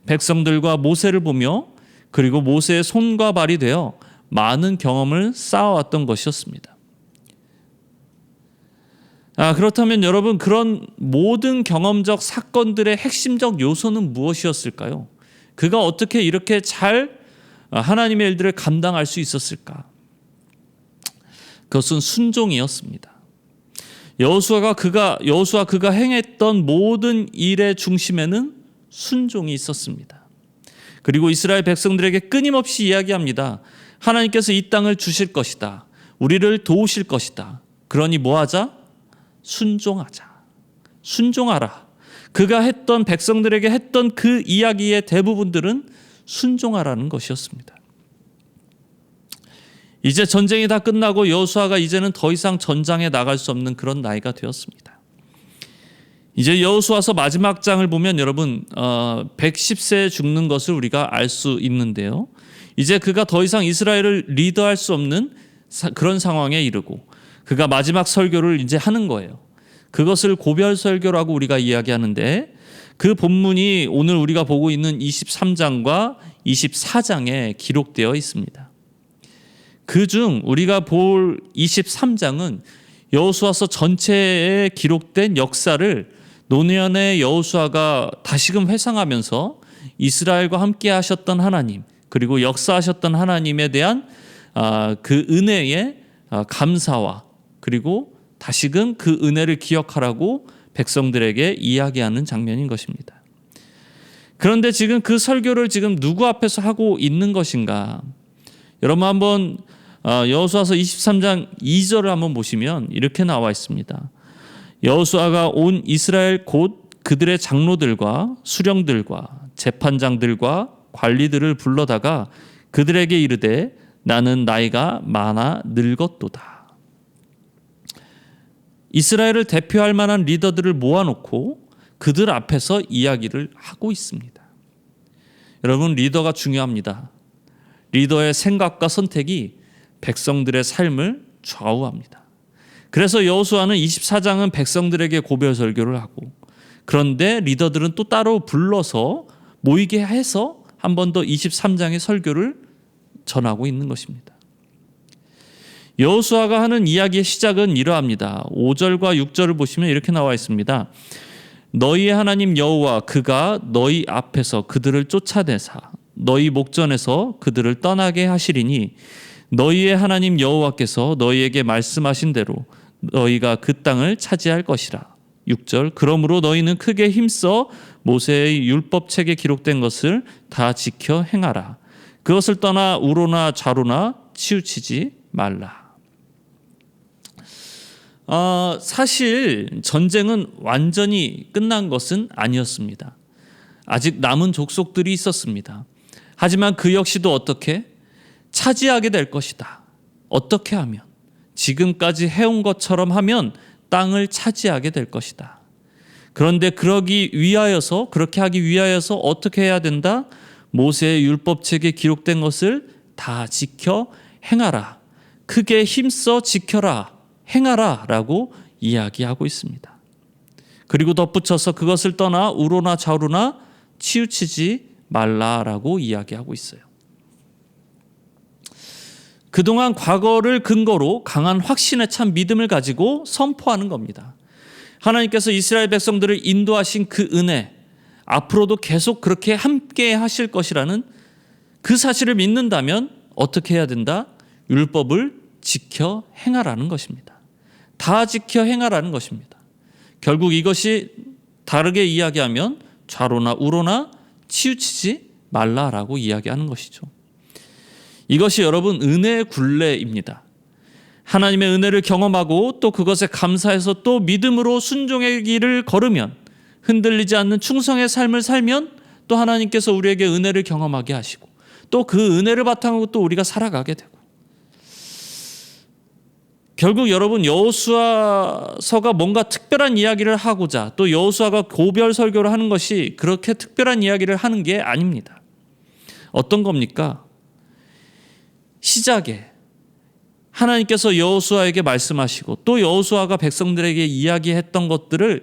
백성들과 모세를 보며 그리고 모세의 손과 발이 되어 많은 경험을 쌓아왔던 것이었습니다. 그렇다면 여러분, 그런 모든 경험적 사건들의 핵심적 요소는 무엇이었을까요? 그가 어떻게 이렇게 잘 하나님의 일들을 감당할 수 있었을까? 그것은 순종이었습니다. 여호수아 그가 행했던 모든 일의 중심에는 순종이 있었습니다. 그리고 이스라엘 백성들에게 끊임없이 이야기합니다. 하나님께서 이 땅을 주실 것이다. 우리를 도우실 것이다. 그러니 뭐하자? 순종하자. 순종하라. 그가 했던, 백성들에게 했던 그 이야기의 대부분들은 순종하라는 것이었습니다. 이제 전쟁이 다 끝나고 여호수아가 이제는 더 이상 전장에 나갈 수 없는 그런 나이가 되었습니다. 이제 여호수아서 마지막 장을 보면 여러분 110세에 죽는 것을 우리가 알 수 있는데요. 이제 그가 더 이상 이스라엘을 리더할 수 없는 그런 상황에 이르고 그가 마지막 설교를 이제 하는 거예요. 그것을 고별 설교라고 우리가 이야기하는데 그 본문이 오늘 우리가 보고 있는 23장과 24장에 기록되어 있습니다. 그중 우리가 볼 23장은 여호수아서 전체에 기록된 역사를 노년의 여호수아가 다시금 회상하면서 이스라엘과 함께 하셨던 하나님, 그리고 역사하셨던 하나님에 대한 그 은혜의 감사와 그리고 다시금 그 은혜를 기억하라고 백성들에게 이야기하는 장면인 것입니다. 그런데 지금 그 설교를 지금 누구 앞에서 하고 있는 것인가? 여러분 한번 여호수아서 23장 2절을 한번 보시면 이렇게 나와 있습니다. 여호수아가 온 이스라엘 곧 그들의 장로들과 수령들과 재판장들과 관리들을 불러다가 그들에게 이르되 나는 나이가 많아 늙었도다. 이스라엘을 대표할 만한 리더들을 모아놓고 그들 앞에서 이야기를 하고 있습니다. 여러분, 리더가 중요합니다. 리더의 생각과 선택이 백성들의 삶을 좌우합니다. 그래서 여호수아는 24장은 백성들에게 고별 설교를 하고, 그런데 리더들은 또 따로 불러서 모이게 해서 한 번 더 23장의 설교를 전하고 있는 것입니다. 여호수아가 하는 이야기의 시작은 이러합니다. 5절과 6절을 보시면 이렇게 나와 있습니다. 너희의 하나님 여호와 그가 너희 앞에서 그들을 쫓아내사 너희 목전에서 그들을 떠나게 하시리니 너희의 하나님 여호와께서 너희에게 말씀하신 대로 너희가 그 땅을 차지할 것이라. 6절 그러므로 너희는 크게 힘써 모세의 율법책에 기록된 것을 다 지켜 행하라. 그것을 떠나 우로나 좌로나 치우치지 말라. 사실 전쟁은 완전히 끝난 것은 아니었습니다. 아직 남은 족속들이 있었습니다. 하지만 그 역시도 어떻게 차지하게 될 것이다. 어떻게 하면? 지금까지 해온 것처럼 하면 땅을 차지하게 될 것이다. 그런데 그렇게 하기 위하여서 어떻게 해야 된다? 모세의 율법책에 기록된 것을 다 지켜 행하라. 크게 힘써 지켜라. 행하라 라고 이야기하고 있습니다. 그리고 덧붙여서 그것을 떠나 우로나 좌로나 치우치지 말라라고 이야기하고 있어요. 그동안 과거를 근거로 강한 확신에 찬 믿음을 가지고 선포하는 겁니다. 하나님께서 이스라엘 백성들을 인도하신 그 은혜, 앞으로도 계속 그렇게 함께 하실 것이라는 그 사실을 믿는다면 어떻게 해야 된다? 율법을 지켜 행하라는 것입니다. 다 지켜 행하라는 것입니다. 결국 이것이 다르게 이야기하면 좌로나 우로나 치우치지 말라라고 이야기하는 것이죠. 이것이 여러분 은혜의 굴레입니다. 하나님의 은혜를 경험하고 또 그것에 감사해서 또 믿음으로 순종의 길을 걸으면, 흔들리지 않는 충성의 삶을 살면 또 하나님께서 우리에게 은혜를 경험하게 하시고 또 그 은혜를 바탕으로 또 우리가 살아가게 되고, 결국 여러분 여호수아서가 뭔가 특별한 이야기를 하고자 또 여호수아가 고별 설교를 하는 것이 그렇게 특별한 이야기를 하는 게 아닙니다. 어떤 겁니까? 시작에 하나님께서 여호수아에게 말씀하시고 또 여호수아가 백성들에게 이야기했던 것들을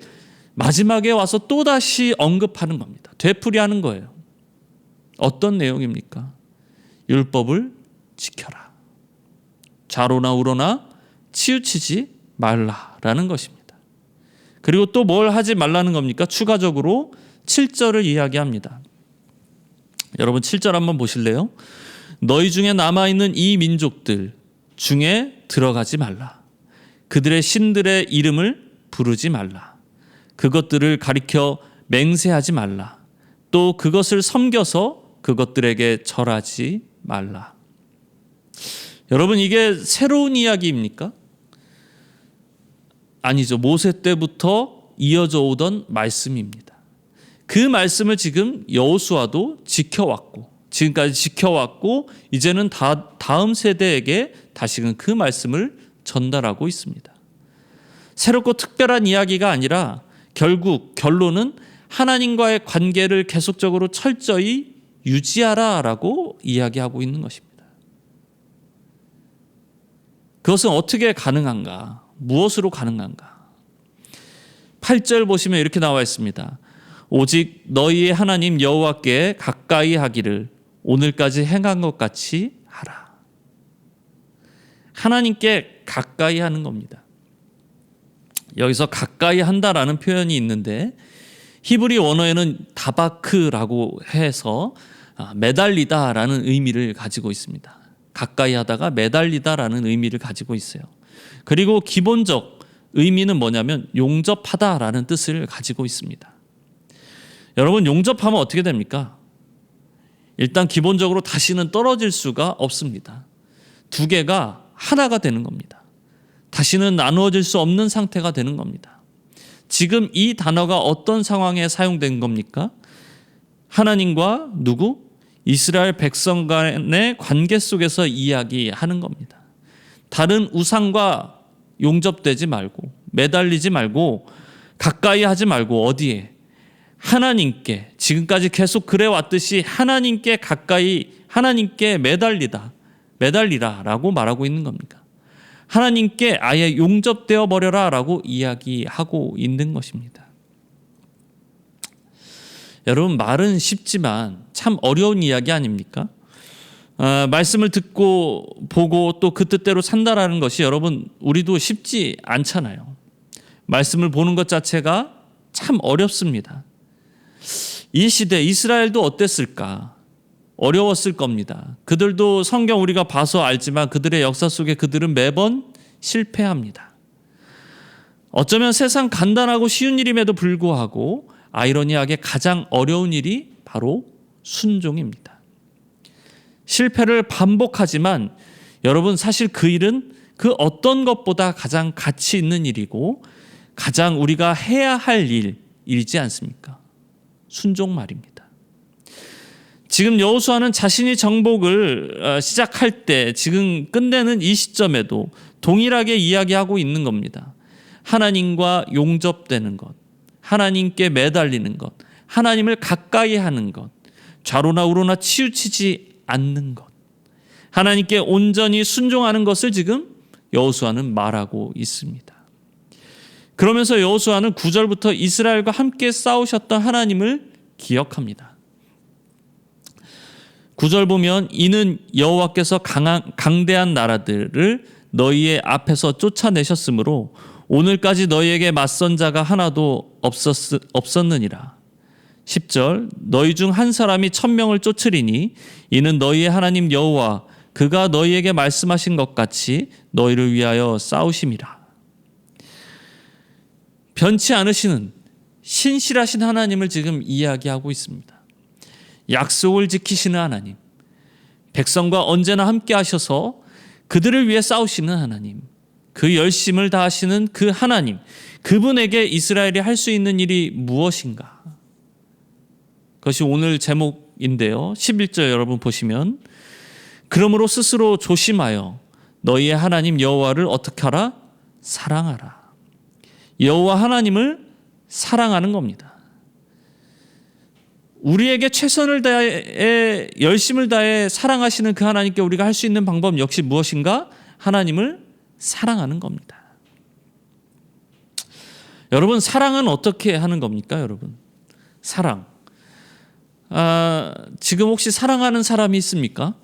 마지막에 와서 또다시 언급하는 겁니다. 되풀이하는 거예요. 어떤 내용입니까? 율법을 지켜라. 좌로나 우로나 치우치지 말라라는 것입니다. 그리고 또 뭘 하지 말라는 겁니까? 추가적으로 7절을 이야기합니다. 여러분 7절 한번 보실래요? 너희 중에 남아있는 이 민족들 중에 들어가지 말라. 그들의 신들의 이름을 부르지 말라. 그것들을 가리켜 맹세하지 말라. 또 그것을 섬겨서 그것들에게 절하지 말라. 여러분 이게 새로운 이야기입니까? 아니죠. 모세 때부터 이어져 오던 말씀입니다. 그 말씀을 지금 여호수아도 지켜왔고 지금까지 지켜왔고 이제는 다음 세대에게 다시금 그 말씀을 전달하고 있습니다. 새롭고 특별한 이야기가 아니라 결국 결론은 하나님과의 관계를 계속적으로 철저히 유지하라라고 이야기하고 있는 것입니다. 그것은 어떻게 가능한가? 무엇으로 가능한가? 8절 보시면 이렇게 나와 있습니다. 오직 너희의 하나님 여호와께 가까이 하기를 오늘까지 행한 것 같이 하라. 하나님께 가까이 하는 겁니다. 여기서 가까이 한다라는 표현이 있는데 히브리 원어에는 다바크라고 해서 매달리다라는 의미를 가지고 있습니다. 가까이 하다가 매달리다라는 의미를 가지고 있어요. 그리고 기본적 의미는 뭐냐면 용접하다라는 뜻을 가지고 있습니다. 여러분, 용접하면 어떻게 됩니까? 일단 기본적으로 다시는 떨어질 수가 없습니다. 두 개가 하나가 되는 겁니다. 다시는 나누어질 수 없는 상태가 되는 겁니다. 지금 이 단어가 어떤 상황에 사용된 겁니까? 하나님과 누구? 이스라엘 백성 간의 관계 속에서 이야기하는 겁니다. 다른 우상과 용접되지 말고 매달리지 말고 가까이 하지 말고 어디에? 하나님께, 지금까지 계속 그래왔듯이 하나님께 가까이, 하나님께 매달리라 라고 말하고 있는 겁니다. 하나님께 아예 용접되어 버려라 라고 이야기하고 있는 것입니다. 여러분, 말은 쉽지만 참 어려운 이야기 아닙니까? 말씀을 듣고 보고 또 그 뜻대로 산다라는 것이 여러분, 우리도 쉽지 않잖아요. 말씀을 보는 것 자체가 참 어렵습니다. 이 시대 이스라엘도 어땠을까? 어려웠을 겁니다. 그들도 성경 우리가 봐서 알지만 그들의 역사 속에 그들은 매번 실패합니다. 어쩌면 세상 간단하고 쉬운 일임에도 불구하고 아이러니하게 가장 어려운 일이 바로 순종입니다. 실패를 반복하지만 여러분, 사실 그 일은 그 어떤 것보다 가장 가치 있는 일이고 가장 우리가 해야 할 일이지 않습니까? 순종 말입니다. 지금 여호수아는 자신이 정복을 시작할 때 지금 끝내는 이 시점에도 동일하게 이야기하고 있는 겁니다. 하나님과 용접되는 것, 하나님께 매달리는 것, 하나님을 가까이 하는 것, 좌로나 우로나 치우치지 않는 것, 하나님께 온전히 순종하는 것을 지금 여호수아는 말하고 있습니다. 그러면서 여호수아는 9절부터 이스라엘과 함께 싸우셨던 하나님을 기억합니다. 9절 보면 이는 여호와께서 강대한 나라들을 너희의 앞에서 쫓아내셨으므로 오늘까지 너희에게 맞선 자가 하나도 없었느니라. 10절 너희 중 한 사람이 1000명을 쫓으리니 이는 너희의 하나님 여호와 그가 너희에게 말씀하신 것 같이 너희를 위하여 싸우심이라. 변치 않으시는 신실하신 하나님을 지금 이야기하고 있습니다. 약속을 지키시는 하나님, 백성과 언제나 함께 하셔서 그들을 위해 싸우시는 하나님, 그 열심을 다하시는 그 하나님, 그분에게 이스라엘이 할 수 있는 일이 무엇인가? 그것이 오늘 제목인데요. 11절 여러분 보시면 그러므로 스스로 조심하여 너희의 하나님 여호와를 어떻게 하라? 사랑하라. 여호와 하나님을 사랑하는 겁니다. 우리에게 최선을 다해 열심을 다해 사랑하시는 그 하나님께 우리가 할 수 있는 방법 역시 무엇인가? 하나님을 사랑하는 겁니다. 여러분, 사랑은 어떻게 하는 겁니까? 여러분, 사랑. 지금 혹시 사랑하는 사람이 있습니까?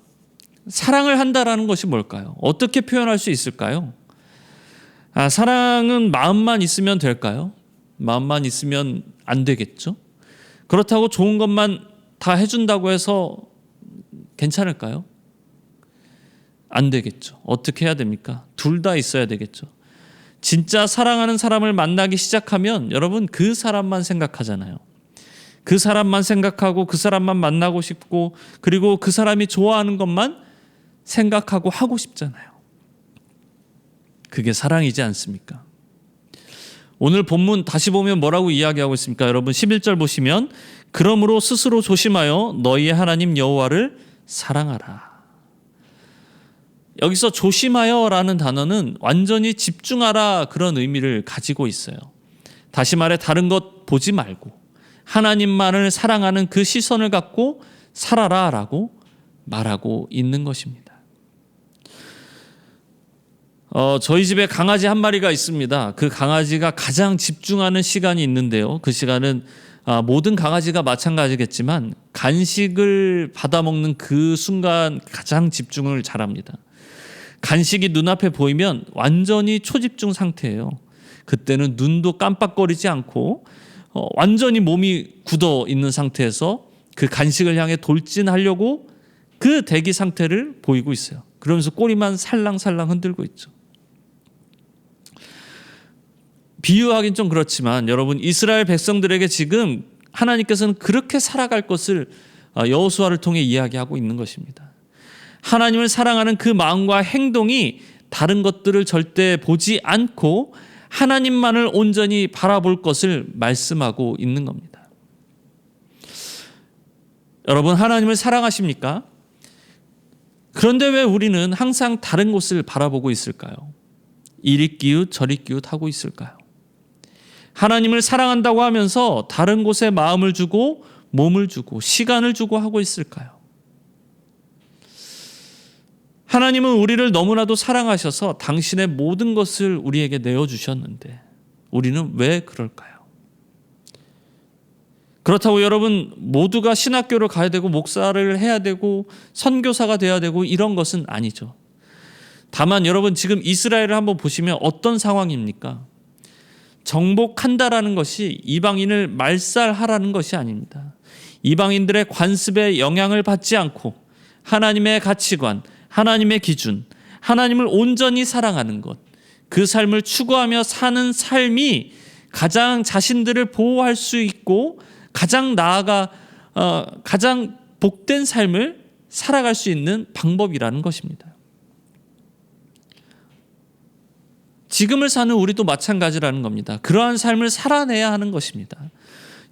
사랑을 한다라는 것이 뭘까요? 어떻게 표현할 수 있을까요? 사랑은 마음만 있으면 될까요? 마음만 있으면 안 되겠죠? 그렇다고 좋은 것만 다 해준다고 해서 괜찮을까요? 안 되겠죠. 어떻게 해야 됩니까? 둘 다 있어야 되겠죠. 진짜 사랑하는 사람을 만나기 시작하면 여러분 그 사람만 생각하잖아요. 그 사람만 생각하고 그 사람만 만나고 싶고 그리고 그 사람이 좋아하는 것만 생각하고 하고 싶잖아요. 그게 사랑이지 않습니까? 오늘 본문 다시 보면 뭐라고 이야기하고 있습니까? 여러분 11절 보시면 그러므로 스스로 조심하여 너희의 하나님 여호와를 사랑하라. 여기서 조심하여라는 단어는 완전히 집중하라 그런 의미를 가지고 있어요. 다시 말해 다른 것 보지 말고 하나님만을 사랑하는 그 시선을 갖고 살아라라고 말하고 있는 것입니다. 저희 집에 강아지 한 마리가 있습니다. 그 강아지가 가장 집중하는 시간이 있는데요. 그 시간은 모든 강아지가 마찬가지겠지만 간식을 받아먹는 그 순간 가장 집중을 잘합니다. 간식이 눈앞에 보이면 완전히 초집중 상태예요. 그때는 눈도 깜빡거리지 않고 완전히 몸이 굳어 있는 상태에서 그 간식을 향해 돌진하려고 그 대기 상태를 보이고 있어요. 그러면서 꼬리만 살랑살랑 흔들고 있죠. 비유하긴 좀 그렇지만 여러분, 이스라엘 백성들에게 지금 하나님께서는 그렇게 살아갈 것을 여호수아를 통해 이야기하고 있는 것입니다. 하나님을 사랑하는 그 마음과 행동이 다른 것들을 절대 보지 않고 하나님만을 온전히 바라볼 것을 말씀하고 있는 겁니다. 여러분, 하나님을 사랑하십니까? 그런데 왜 우리는 항상 다른 곳을 바라보고 있을까요? 이리 기웃 저리 기웃 하고 있을까요? 하나님을 사랑한다고 하면서 다른 곳에 마음을 주고 몸을 주고 시간을 주고 하고 있을까요? 하나님은 우리를 너무나도 사랑하셔서 당신의 모든 것을 우리에게 내어주셨는데 우리는 왜 그럴까요? 그렇다고 여러분 모두가 신학교를 가야 되고 목사를 해야 되고 선교사가 돼야 되고 이런 것은 아니죠. 다만 여러분, 지금 이스라엘을 한번 보시면 어떤 상황입니까? 정복한다라는 것이 이방인을 말살하라는 것이 아닙니다. 이방인들의 관습에 영향을 받지 않고 하나님의 가치관, 하나님의 기준, 하나님을 온전히 사랑하는 것, 그 삶을 추구하며 사는 삶이 가장 자신들을 보호할 수 있고 가장 나아가 가장 복된 삶을 살아갈 수 있는 방법이라는 것입니다. 지금을 사는 우리도 마찬가지라는 겁니다. 그러한 삶을 살아내야 하는 것입니다.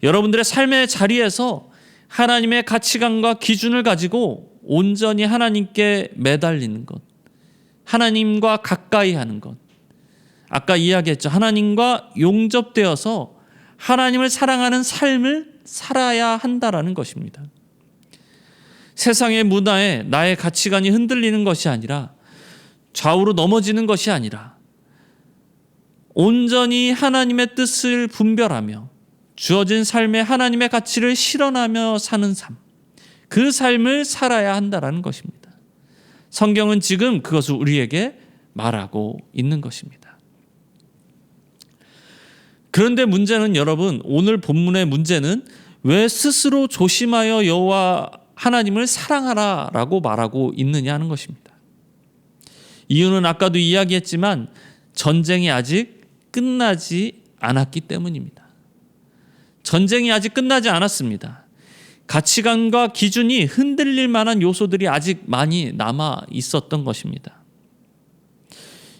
여러분들의 삶의 자리에서 하나님의 가치관과 기준을 가지고 온전히 하나님께 매달리는 것, 하나님과 가까이 하는 것, 아까 이야기했죠. 하나님과 용접되어서 하나님을 사랑하는 삶을 살아야 한다라는 것입니다. 세상의 문화에 나의 가치관이 흔들리는 것이 아니라, 좌우로 넘어지는 것이 아니라 온전히 하나님의 뜻을 분별하며 주어진 삶에 하나님의 가치를 실현하며 사는 삶, 그 삶을 살아야 한다는 것입니다. 성경은 지금 그것을 우리에게 말하고 있는 것입니다. 그런데 문제는 여러분, 오늘 본문의 문제는 왜 스스로 조심하여 여호와 하나님을 사랑하라라고 말하고 있느냐 하는 것입니다. 이유는 아까도 이야기했지만 전쟁이 아직 끝나지 않았기 때문입니다. 전쟁이 아직 끝나지 않았습니다. 가치관과 기준이 흔들릴 만한 요소들이 아직 많이 남아 있었던 것입니다.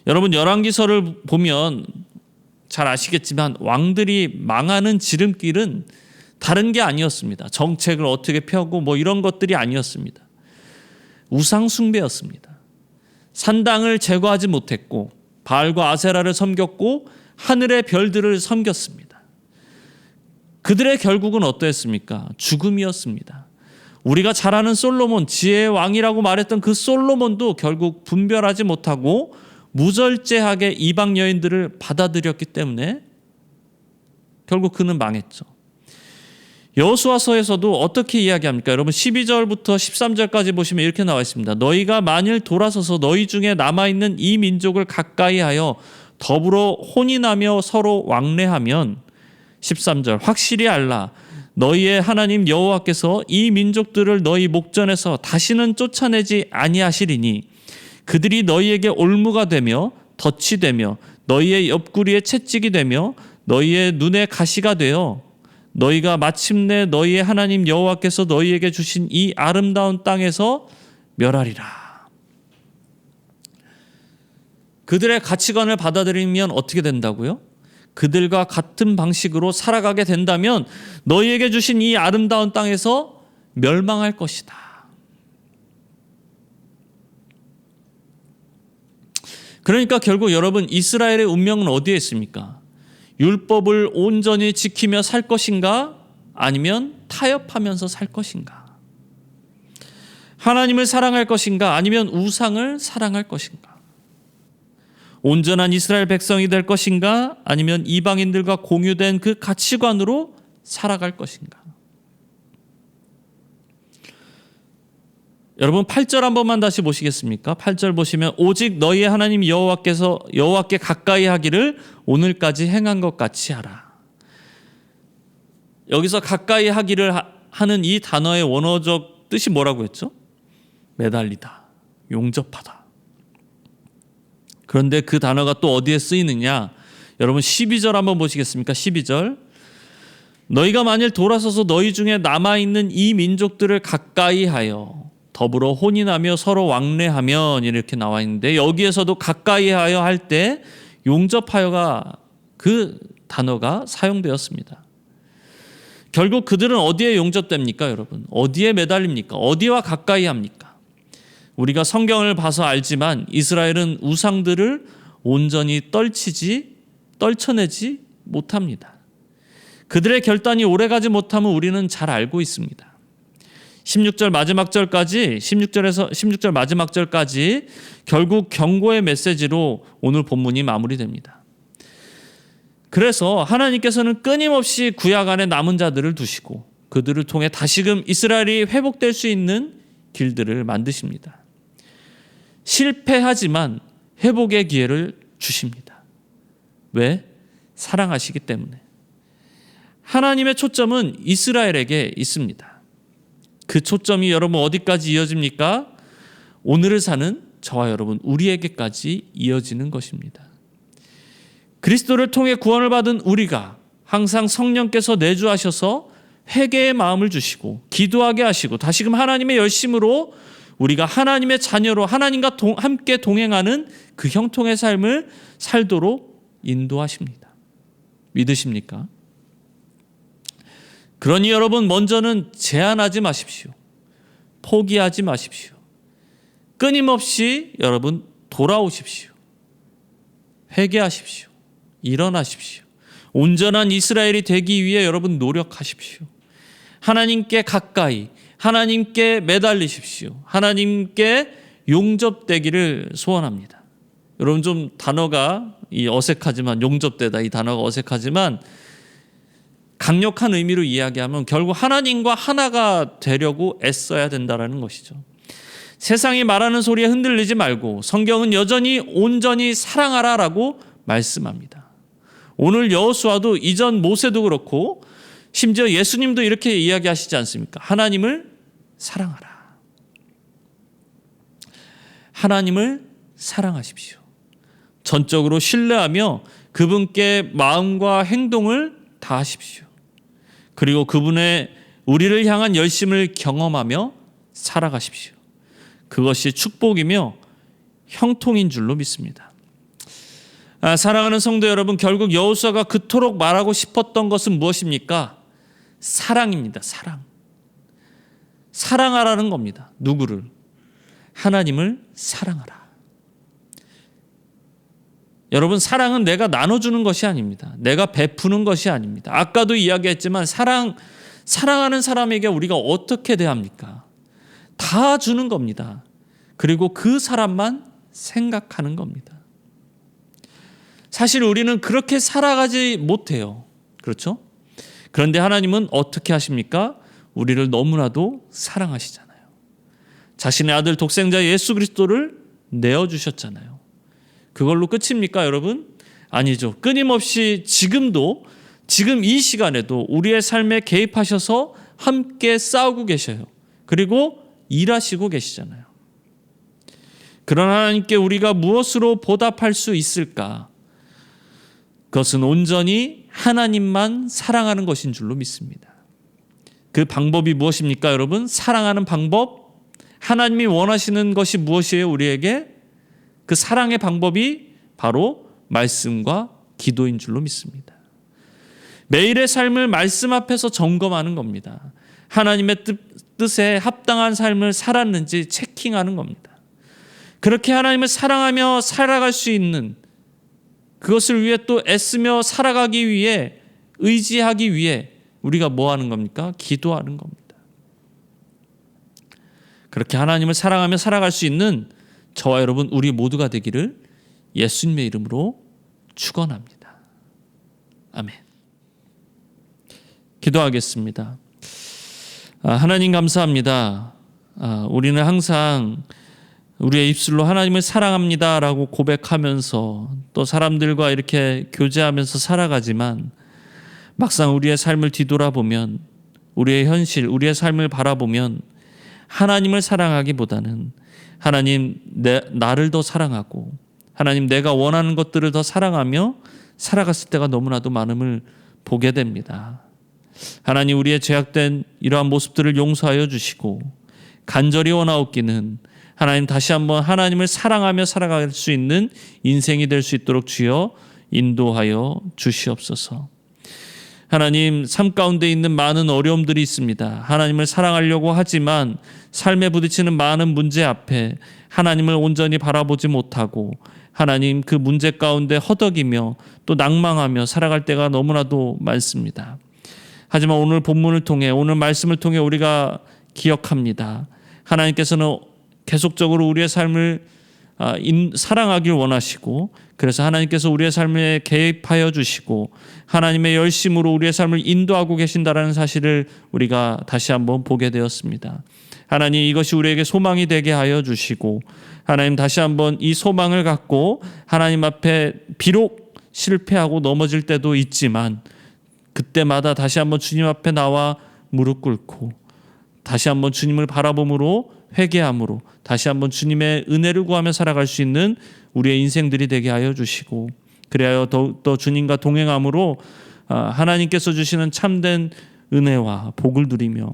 여러분, 열왕기서를 보면 잘 아시겠지만 왕들이 망하는 지름길은 다른 게 아니었습니다. 정책을 어떻게 펴고 이런 것들이 아니었습니다. 우상 숭배였습니다. 산당을 제거하지 못했고 바알과 아세라를 섬겼고 하늘의 별들을 섬겼습니다. 그들의 결국은 어떠했습니까? 죽음이었습니다. 우리가 잘 아는 솔로몬, 지혜의 왕이라고 말했던 그 솔로몬도 결국 분별하지 못하고 무절제하게 이방 여인들을 받아들였기 때문에 결국 그는 망했죠. 여호수아서에서도 어떻게 이야기합니까? 여러분 12절부터 13절까지 보시면 이렇게 나와 있습니다. 너희가 만일 돌아서서 너희 중에 남아있는 이 민족을 가까이 하여 더불어 혼인하며 서로 왕래하면 13절 확실히 알라. 너희의 하나님 여호와께서 이 민족들을 너희 목전에서 다시는 쫓아내지 아니하시리니 그들이 너희에게 올무가 되며 덫이 되며 너희의 옆구리에 채찍이 되며 너희의 눈에 가시가 되어 너희가 마침내 너희의 하나님 여호와께서 너희에게 주신 이 아름다운 땅에서 멸하리라. 그들의 가치관을 받아들이면 어떻게 된다고요? 그들과 같은 방식으로 살아가게 된다면 너희에게 주신 이 아름다운 땅에서 멸망할 것이다. 그러니까 결국 여러분, 이스라엘의 운명은 어디에 있습니까? 율법을 온전히 지키며 살 것인가? 아니면 타협하면서 살 것인가? 하나님을 사랑할 것인가? 아니면 우상을 사랑할 것인가? 온전한 이스라엘 백성이 될 것인가? 아니면 이방인들과 공유된 그 가치관으로 살아갈 것인가? 여러분 8절 한 번만 다시 보시겠습니까? 8절 보시면 오직 너희의 하나님 여호와께 가까이 하기를 오늘까지 행한 것 같이 하라. 여기서 가까이 하기를 하는 이 단어의 원어적 뜻이 뭐라고 했죠? 매달리다, 용접하다. 그런데 그 단어가 또 어디에 쓰이느냐? 여러분 12절 한번 보시겠습니까? 12절. 너희가 만일 돌아서서 너희 중에 남아있는 이 민족들을 가까이 하여 더불어 혼인하며 서로 왕래하면 이렇게 나와 있는데 여기에서도 가까이 하여 할 때 용접하여가 그 단어가 사용되었습니다. 결국 그들은 어디에 용접됩니까, 여러분? 어디에 매달립니까? 어디와 가까이 합니까? 우리가 성경을 봐서 알지만 이스라엘은 우상들을 온전히 떨쳐내지 못합니다. 그들의 결단이 오래가지 못함을 우리는 잘 알고 있습니다. 16절 마지막 절까지 결국 경고의 메시지로 오늘 본문이 마무리됩니다. 그래서 하나님께서는 끊임없이 구약 안에 남은 자들을 두시고 그들을 통해 다시금 이스라엘이 회복될 수 있는 길들을 만드십니다. 실패하지만 회복의 기회를 주십니다. 왜? 사랑하시기 때문에. 하나님의 초점은 이스라엘에게 있습니다. 그 초점이 여러분 어디까지 이어집니까? 오늘을 사는 저와 여러분 우리에게까지 이어지는 것입니다. 그리스도를 통해 구원을 받은 우리가 항상 성령께서 내주하셔서 회개의 마음을 주시고 기도하게 하시고 다시금 하나님의 열심으로 우리가 하나님의 자녀로 하나님과 함께 동행하는 그 형통의 삶을 살도록 인도하십니다. 믿으십니까? 그러니 여러분 먼저는 제한하지 마십시오. 포기하지 마십시오. 끊임없이 여러분 돌아오십시오. 회개하십시오. 일어나십시오. 온전한 이스라엘이 되기 위해 여러분 노력하십시오. 하나님께 가까이, 하나님께 매달리십시오. 하나님께 용접되기를 소원합니다. 여러분 좀 단어가 어색하지만 용접되다 이 단어가 어색하지만 강력한 의미로 이야기하면 결국 하나님과 하나가 되려고 애써야 된다는 것이죠. 세상이 말하는 소리에 흔들리지 말고 성경은 여전히 온전히 사랑하라라고 말씀합니다. 오늘 여호수아도 이전 모세도 그렇고 심지어 예수님도 이렇게 이야기하시지 않습니까? 하나님을 사랑하라. 하나님을 사랑하십시오. 전적으로 신뢰하며 그분께 마음과 행동을 다하십시오. 그리고 그분의 우리를 향한 열심을 경험하며 살아가십시오. 그것이 축복이며 형통인 줄로 믿습니다. 사랑하는 성도 여러분, 결국 여호수아가 그토록 말하고 싶었던 것은 무엇입니까? 사랑입니다. 사랑. 사랑하라는 겁니다. 누구를? 하나님을 사랑하라. 여러분 사랑은 내가 나눠주는 것이 아닙니다. 내가 베푸는 것이 아닙니다. 아까도 이야기했지만 사랑하는 사람에게 우리가 어떻게 대합니까? 다 주는 겁니다. 그리고 그 사람만 생각하는 겁니다. 사실 우리는 그렇게 살아가지 못해요. 그렇죠? 그런데 하나님은 어떻게 하십니까? 우리를 너무나도 사랑하시잖아요. 자신의 아들 독생자 예수 그리스도를 내어주셨잖아요. 그걸로 끝입니까, 여러분? 아니죠. 끊임없이 지금 이 시간에도 우리의 삶에 개입하셔서 함께 싸우고 계셔요. 그리고 일하시고 계시잖아요. 그런 하나님께 우리가 무엇으로 보답할 수 있을까? 그것은 온전히 하나님만 사랑하는 것인 줄로 믿습니다. 그 방법이 무엇입니까, 여러분? 사랑하는 방법? 하나님이 원하시는 것이 무엇이에요, 우리에게? 그 사랑의 방법이 바로 말씀과 기도인 줄로 믿습니다. 매일의 삶을 말씀 앞에서 점검하는 겁니다. 하나님의 뜻에 합당한 삶을 살았는지 체킹하는 겁니다. 그렇게 하나님을 사랑하며 살아갈 수 있는 그것을 위해 또 애쓰며 살아가기 위해 의지하기 위해 우리가 뭐 하는 겁니까? 기도하는 겁니다. 그렇게 하나님을 사랑하며 살아갈 수 있는 저와 여러분 우리 모두가 되기를 예수님의 이름으로 축원합니다. 아멘. 기도하겠습니다. 하나님 감사합니다. 우리는 항상 우리의 입술로 하나님을 사랑합니다라고 고백하면서 또 사람들과 이렇게 교제하면서 살아가지만 막상 우리의 삶을 뒤돌아보면, 우리의 현실, 우리의 삶을 바라보면 하나님을 사랑하기보다는 하나님 나를 더 사랑하고 하나님 내가 원하는 것들을 더 사랑하며 살아갔을 때가 너무나도 많음을 보게 됩니다. 하나님, 우리의 죄악된 이러한 모습들을 용서하여 주시고 간절히 원하옵기는 하나님 다시 한번 하나님을 사랑하며 살아갈 수 있는 인생이 될 수 있도록 주여 인도하여 주시옵소서. 하나님, 삶 가운데 있는 많은 어려움들이 있습니다. 하나님을 사랑하려고 하지만 삶에 부딪히는 많은 문제 앞에 하나님을 온전히 바라보지 못하고 하나님 그 문제 가운데 허덕이며 또 낭망하며 살아갈 때가 너무나도 많습니다. 하지만 오늘 본문을 통해, 오늘 말씀을 통해 우리가 기억합니다. 하나님께서는 계속적으로 우리의 삶을 사랑하길 원하시고, 그래서 하나님께서 우리의 삶에 개입하여 주시고 하나님의 열심으로 우리의 삶을 인도하고 계신다라는 사실을 우리가 다시 한번 보게 되었습니다. 하나님, 이것이 우리에게 소망이 되게 하여 주시고 하나님 다시 한번 이 소망을 갖고 하나님 앞에 비록 실패하고 넘어질 때도 있지만 그때마다 다시 한번 주님 앞에 나와 무릎 꿇고 다시 한번 주님을 바라봄으로, 회개함으로 다시 한번 주님의 은혜를 구하며 살아갈 수 있는 우리의 인생들이 되게 하여 주시고, 그래야 더욱더 주님과 동행함으로 하나님께서 주시는 참된 은혜와 복을 누리며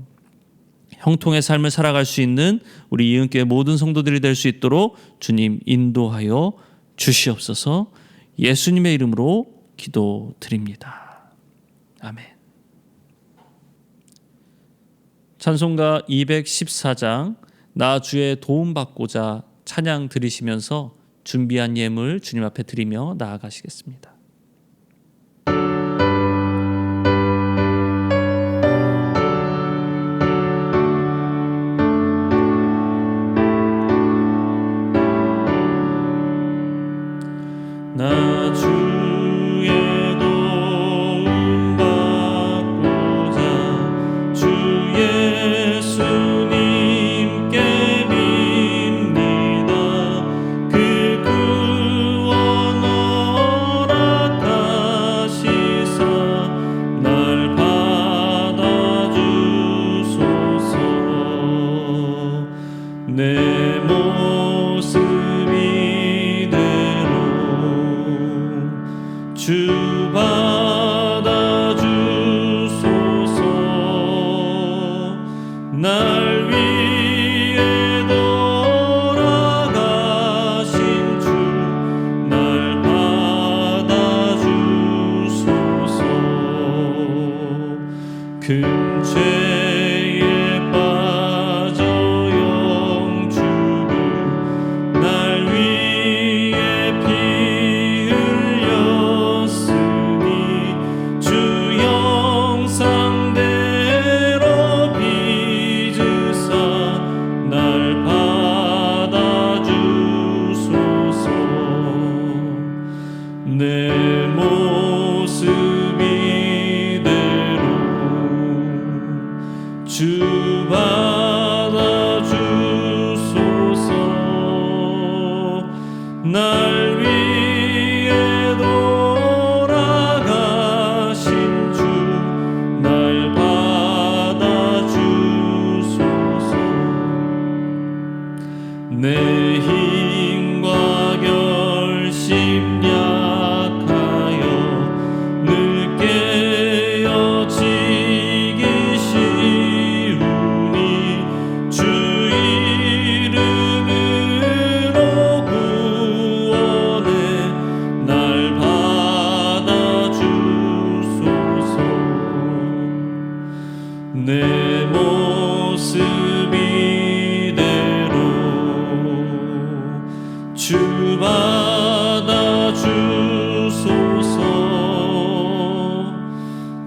형통의 삶을 살아갈 수 있는 우리 이은교회 모든 성도들이 될 수 있도록 주님 인도하여 주시옵소서. 예수님의 이름으로 기도드립니다. 아멘. 찬송가 214장 나 주의 도움받고자 찬양 드리시면서 준비한 예물 주님 앞에 드리며 나아가시겠습니다. 나 주의 도움받고자 주 예수님께 빕니다. 그 구원 허락하시사 날 받아주소서. 내 모습 주 받아주소서. 날 위해 돌아가신 주 날 받아주소서. 큰 죄에 빠져 영주를 날 위해 피 내 모습 이대로 주 받아주소서. 날 위해 돌아가신 주 날 받아주소서. 내 힘과 결심 늘 깨어지기 쉬우니 주 이름으로 구원해 날 받아주소서. 내 모습 이대로 주 받아주소서.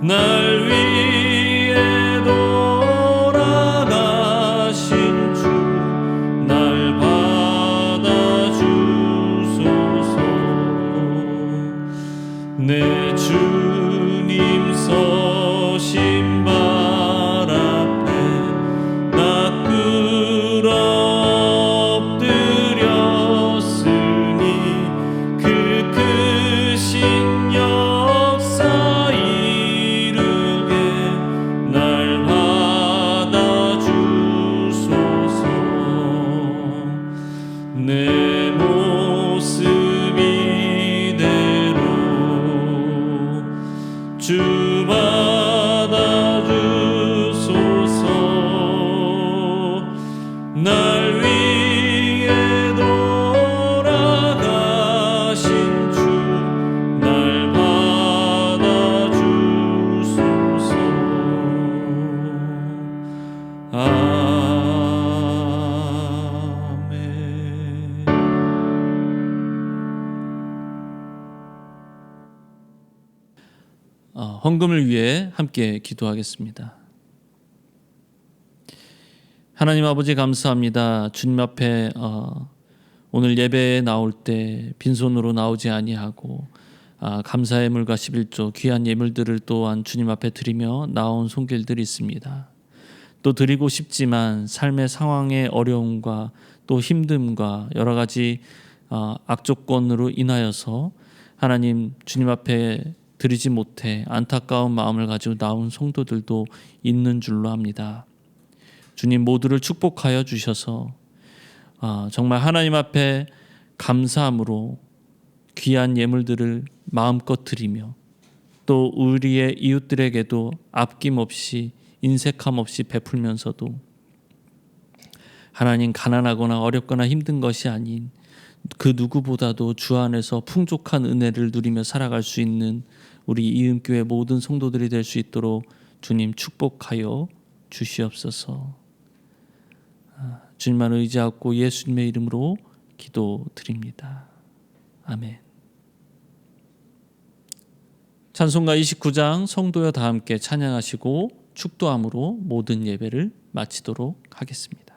날 위해 돌아가신 주 날 받아주소서. 내 주님 서심 헌금을 위해 함께 기도하겠습니다. 하나님 아버지 감사합니다. 주님 앞에 오늘 예배에 나올 때 빈손으로 나오지 아니하고 감사의 예물과 11조 귀한 예물들을 또한 주님 앞에 드리며 나온 손길들이 있습니다. 또 드리고 싶지만 삶의 상황의 어려움과 또 힘듦과 여러 가지 악조건으로 인하여서 하나님 주님 앞에 드리지 못해 안타까운 마음을 가지고 나온 성도들도 있는 줄로 압니다. 주님 모두를 축복하여 주셔서 정말 하나님 앞에 감사함으로 귀한 예물들을 마음껏 드리며 또 우리의 이웃들에게도 아낌없이 인색함 없이 베풀면서도 하나님 가난하거나 어렵거나 힘든 것이 아닌 그 누구보다도 주 안에서 풍족한 은혜를 누리며 살아갈 수 있는 우리 이음교회 모든 성도들이 될 수 있도록 주님 축복하여 주시옵소서. 주님만 의지하고 예수님의 이름으로 기도드립니다. 아멘. 찬송가 29장 성도여 다 함께 찬양하시고 축도함으로 모든 예배를 마치도록 하겠습니다.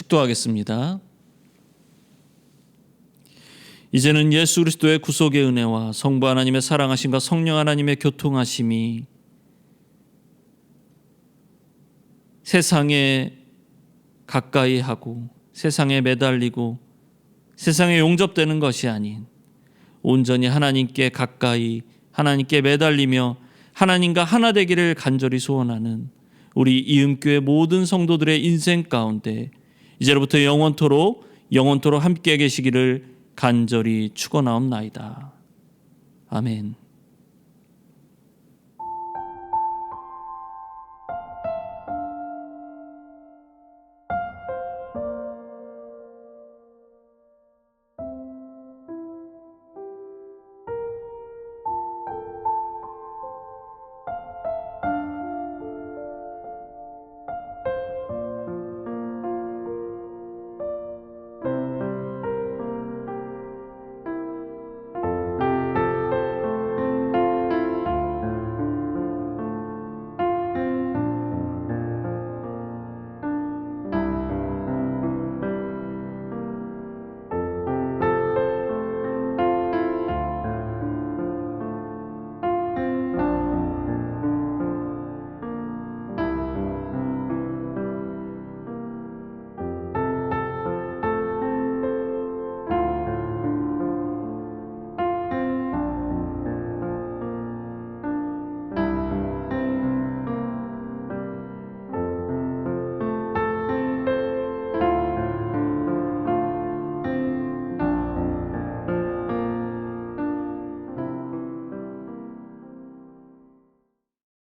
축도하겠습니다. 이제는 예수 그리스도의 구속의 은혜와 성부 하나님의 사랑하심과 성령 하나님의 교통하심이 세상에 가까이 하고 세상에 매달리고 세상에 용접되는 것이 아닌 온전히 하나님께 가까이 하나님께 매달리며 하나님과 하나 되기를 간절히 소원하는 우리 이음교회 모든 성도들의 인생 가운데 이제로부터 영원토록 함께 계시기를 간절히 축원하옵나이다. 아멘.